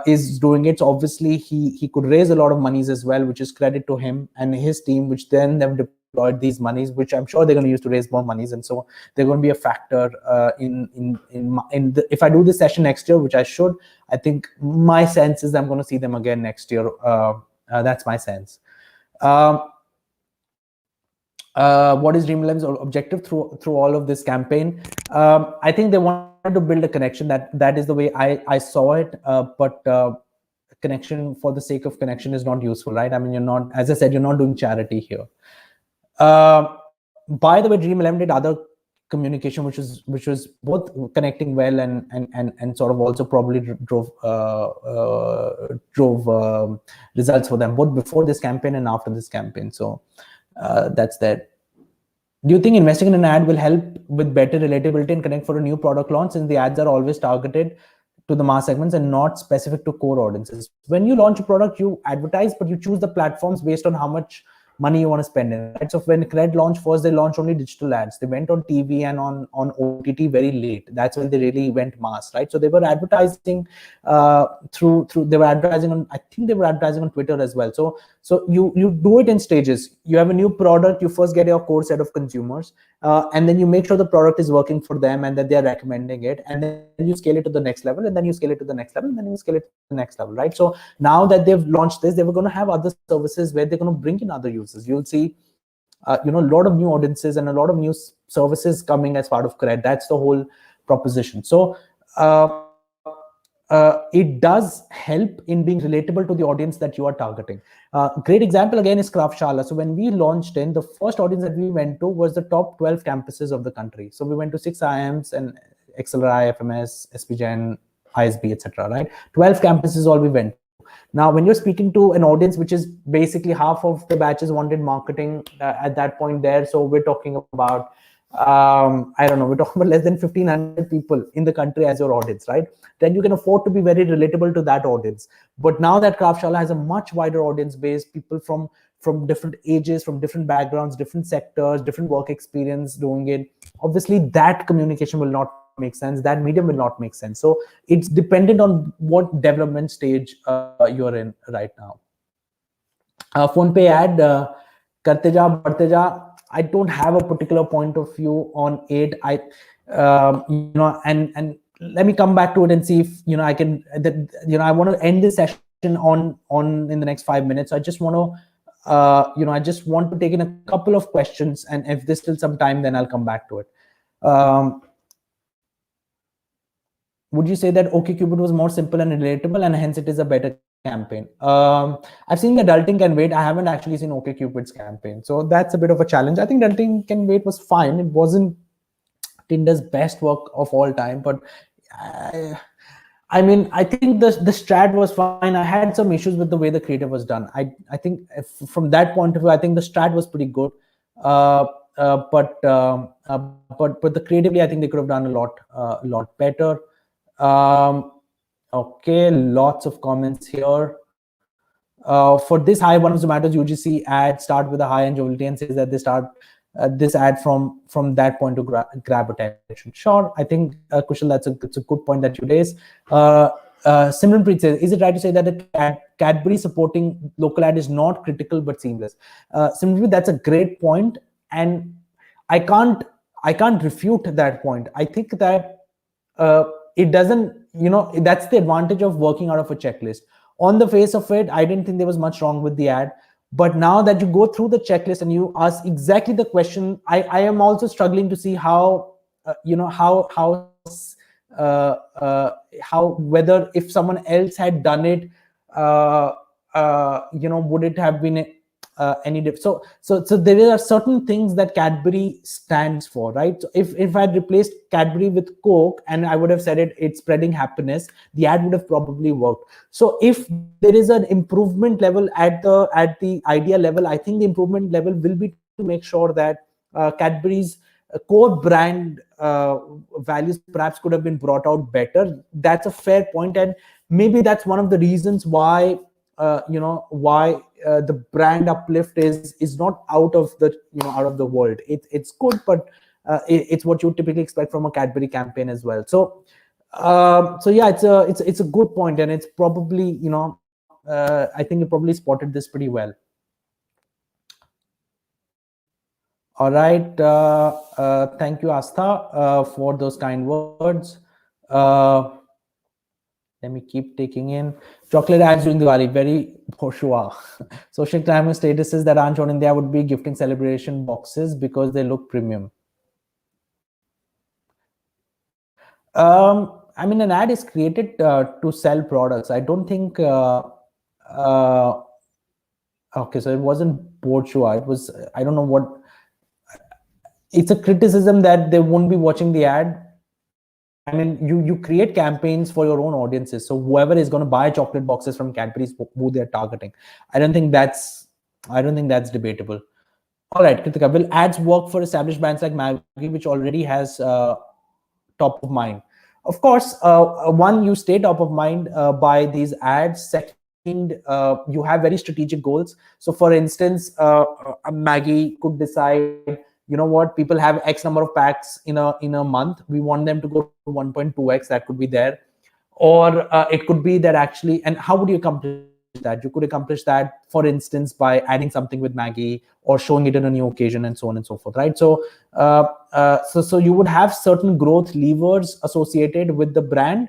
is doing it. So obviously he could raise a lot of monies as well, which is credit to him and his team, which then they've deployed these monies, which I'm sure they're going to use to raise more monies. And so they're going to be a factor if I do this session next year, which I should. I think my sense is I'm going to see them again next year. That's my sense. What is Dream11's objective through all of this campaign? I think they wanted to build a connection. That is the way I saw it. But connection for the sake of connection is not useful, right? I mean, you're not, as I said, you're not doing charity here. By the way, Dream11 did other communication, which was both connecting well and sort of also probably drove results for them, both before this campaign and after this campaign. So that's that. Do you think investing in an ad will help with better relatability and connect for a new product launch, since the ads are always targeted to the mass segments and not specific to core audiences? When you launch a product, you advertise, but you choose the platforms based on how much money you want to spend in, right? So when Cred launched first, they launched only digital ads. They went on TV and on OTT very late. That's when they really went mass, right? So they were advertising they were advertising on, I think they were advertising on Twitter as well. So you do it in stages. You have a new product, you first get your core set of consumers, and then you make sure the product is working for them and that they're recommending it, and then you scale it to the next level, and then you scale it to the next level, and then you scale it to the next level, right? So now that they've launched this, they were going to have other services where they're going to bring in other users. You'll see a lot of new audiences and a lot of new services coming as part of Cred. That's the whole proposition. So it does help in being relatable to the audience that you are targeting. Great example again is Kraftshala. So when we launched in, the first audience that we went to was the top 12 campuses of the country. So we went to 6 IIMs and XLRI, FMS, SPGen, ISB, etc. Right? 12 campuses all we went to. Now, when you're speaking to an audience, which is basically half of the batches wanted marketing at that point there. So we're talking about, I don't know, we're talking about less than 1,500 people in the country as your audience, right? Then you can afford to be very relatable to that audience. But now that Kraftshala has a much wider audience base, people from different ages, from different backgrounds, different sectors, different work experience doing it, obviously that communication will not make sense, that medium will not make sense. So it's dependent on what development stage you're in right now. Phone pay ad, karte ja, badhte ja. I don't have a particular point of view on it. And let me come back to it and see if I can. I want to end this session on in the next 5 minutes. So I just want to, I just want to take in a couple of questions, and if there's still some time, then I'll come back to it. Would you say that OkCupid was more simple and relatable, and hence it is a better campaign? I've seen the Adulting Can Wait. I haven't actually seen OkCupid's campaign, so that's a bit of a challenge. I think Adulting Can Wait was fine. It wasn't Tinder's best work of all time, but I mean, I think the strat was fine. I had some issues with the way the creative was done. I think from that point of view, I think the strat was pretty good. But the creatively, I think they could have done a lot better. Okay, lots of comments here. For this high one of Zomato's UGC ad start with a high and joviality and says that they start this ad from that point to grab attention. Sure, I think Kushal, that's a good point that you raise. Simranpreet says, is it right to say that the Cadbury supporting local ad is not critical but seamless? Simranpreet, that's a great point, and I can't refute that point. I think that it doesn't that's the advantage of working out of a checklist. On the face of it, I didn't think there was much wrong with the ad, but now that you go through the checklist and you ask exactly the question, I am also struggling to see how whether if someone else had done it, would it have been any different? So there are certain things that Cadbury stands for, right? So if I had replaced Cadbury with Coke and I would have said it's spreading happiness, the ad would have probably worked. So if there is an improvement level at the idea level, I think the improvement level will be to make sure that Cadbury's core brand values perhaps could have been brought out better. That's a fair point, and maybe that's one of the reasons why the brand uplift is not out of the world. It's good, but it's what you typically expect from a Cadbury campaign as well. So yeah, it's a good point, and it's probably I think you probably spotted this pretty well. All right, thank you, Astha, for those kind words. Let me keep taking in. Chocolate ads during Diwali, very bourgeois. Social climate statuses that aren't shown in there would be gifting celebration boxes because they look premium. I mean, an ad is created to sell products. I don't think. Okay, so it wasn't bourgeois. It was, I don't know what. It's a criticism that they won't be watching the ad. I mean, you create campaigns for your own audiences. So whoever is going to buy chocolate boxes from Cadbury's, who they're targeting. I don't think that's debatable. All right, Kritika, will ads work for established brands like Maggi, which already has top of mind? Of course, one, you stay top of mind by these ads. Second, you have very strategic goals. So for instance, Maggi could decide, you know what, people have X number of packs in a month. We want them to go to 1.2x. That could be there. Or it could be that actually, and how would you accomplish that? You could accomplish that, for instance, by adding something with Maggi or showing it in a new occasion and so on and so forth, right? So, so you would have certain growth levers associated with the brand,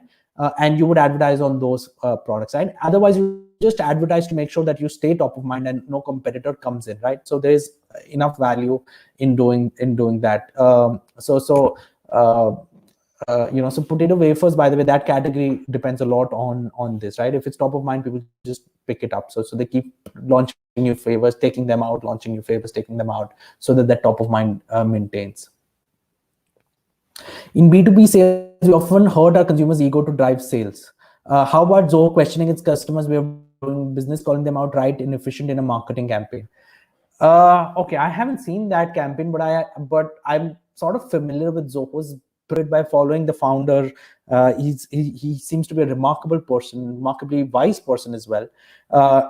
and you would advertise on those products, right? Otherwise, you just advertise to make sure that you stay top of mind and no competitor comes in, right? So there is enough value in doing that. So potato wafers, by the way, that category depends a lot on this, right? If it's top of mind, people just pick it up. So they keep launching new flavors, taking them out, launching new flavors, taking them out, so that top of mind maintains. In B2B sales, we often hurt our consumers' ego to drive sales. How about Zoho questioning its customers' way of doing business, calling them outright inefficient in a marketing campaign? Okay, I haven't seen that campaign, but I'm sort of familiar with Zoho's spirit by following the founder. He seems to be a remarkable person, remarkably wise person as well.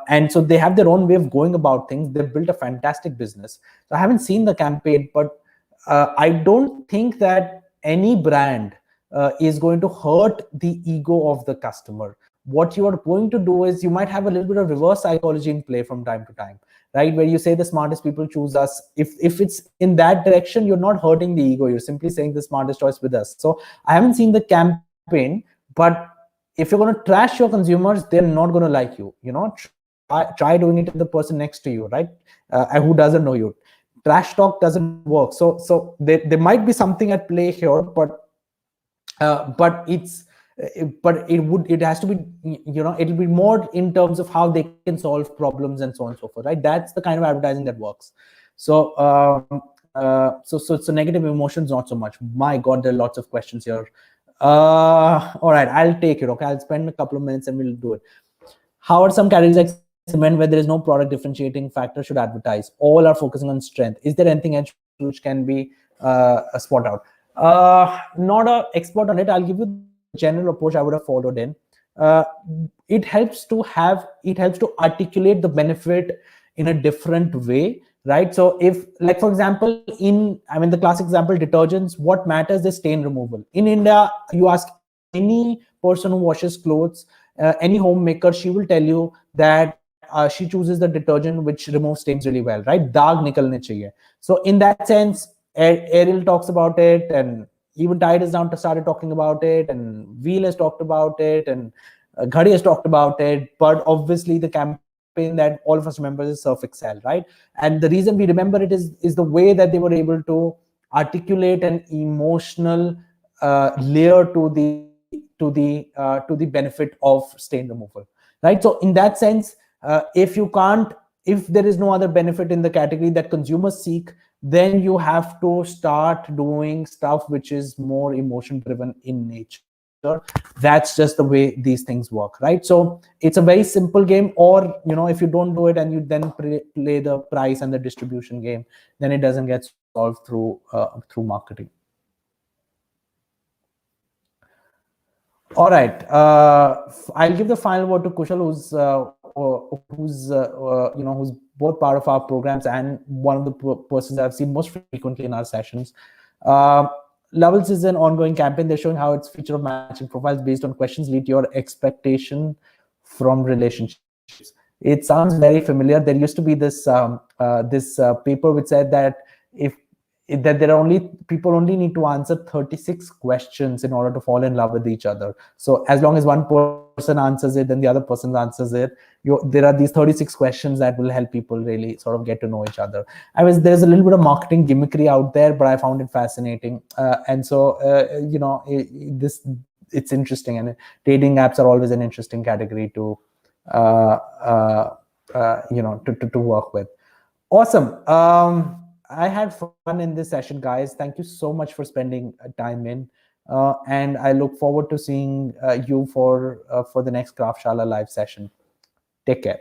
And so they have their own way of going about things. They've built a fantastic business. So I haven't seen the campaign, but I don't think that any brand is going to hurt the ego of the customer. What you are going to do is you might have a little bit of reverse psychology in play from time to time, right? Where you say the smartest people choose us. If it's in that direction, you're not hurting the ego. You're simply saying the smartest choice with us. So I haven't seen the campaign, but if you're going to trash your consumers, they're not going to like you. Try doing it to the person next to you, right? Who doesn't know you. Trash talk doesn't work. So there might be something at play here, but it has to be, it'll be more in terms of how they can solve problems and so on and so forth, right? That's the kind of advertising that works. So so negative emotions, not so much. My God, there are lots of questions here. All right, I'll take it. Okay, I'll spend a couple of minutes and we'll do it. How are some categories like cement where there is no product differentiating factor should advertise? All are focusing on strength. Is there anything else which can be a spot out? Not an expert on it. I'll give you the general approach I would have followed in. It helps to articulate the benefit in a different way, right? So if, like, for example, the classic example, detergents, what matters is stain removal. In India, you ask any person who washes clothes, any homemaker, she will tell you that she chooses the detergent which removes stains really well, right? Daag nikalne chahiye. So in that sense, Ariel talks about it, and even Tide has now started talking about it, and Wheel has talked about it, and Ghadi has talked about it. But obviously the campaign that all of us remember is Surf Excel, right? And the reason we remember it is the way that they were able to articulate an emotional layer to the benefit of stain removal, right? So in that sense, if there is no other benefit in the category that consumers seek, then you have to start doing stuff which is more emotion driven in nature. That's just the way these things work, right? So it's a very simple game. Or, if you don't do it and you then play the price and the distribution game, then it doesn't get solved through marketing. All right, I'll give the final word to Kushal, who's both part of our programs and one of the persons I've seen most frequently in our sessions. Levels is an ongoing campaign. They're showing how its feature of matching profiles based on questions lead to your expectation from relationships. It sounds very familiar. There used to be this paper which said that people only need to answer 36 questions in order to fall in love with each other. So as long as one person answers it, then the other person answers it. There are these 36 questions that will help people really sort of get to know each other. There's a little bit of marketing gimmickry out there, but I found it fascinating. And so, it's interesting, and dating apps are always an interesting category to work with. Awesome. I had fun in this session, guys. Thank you so much for spending time in. And I look forward to seeing you for the next Kraftshala live session. Take care.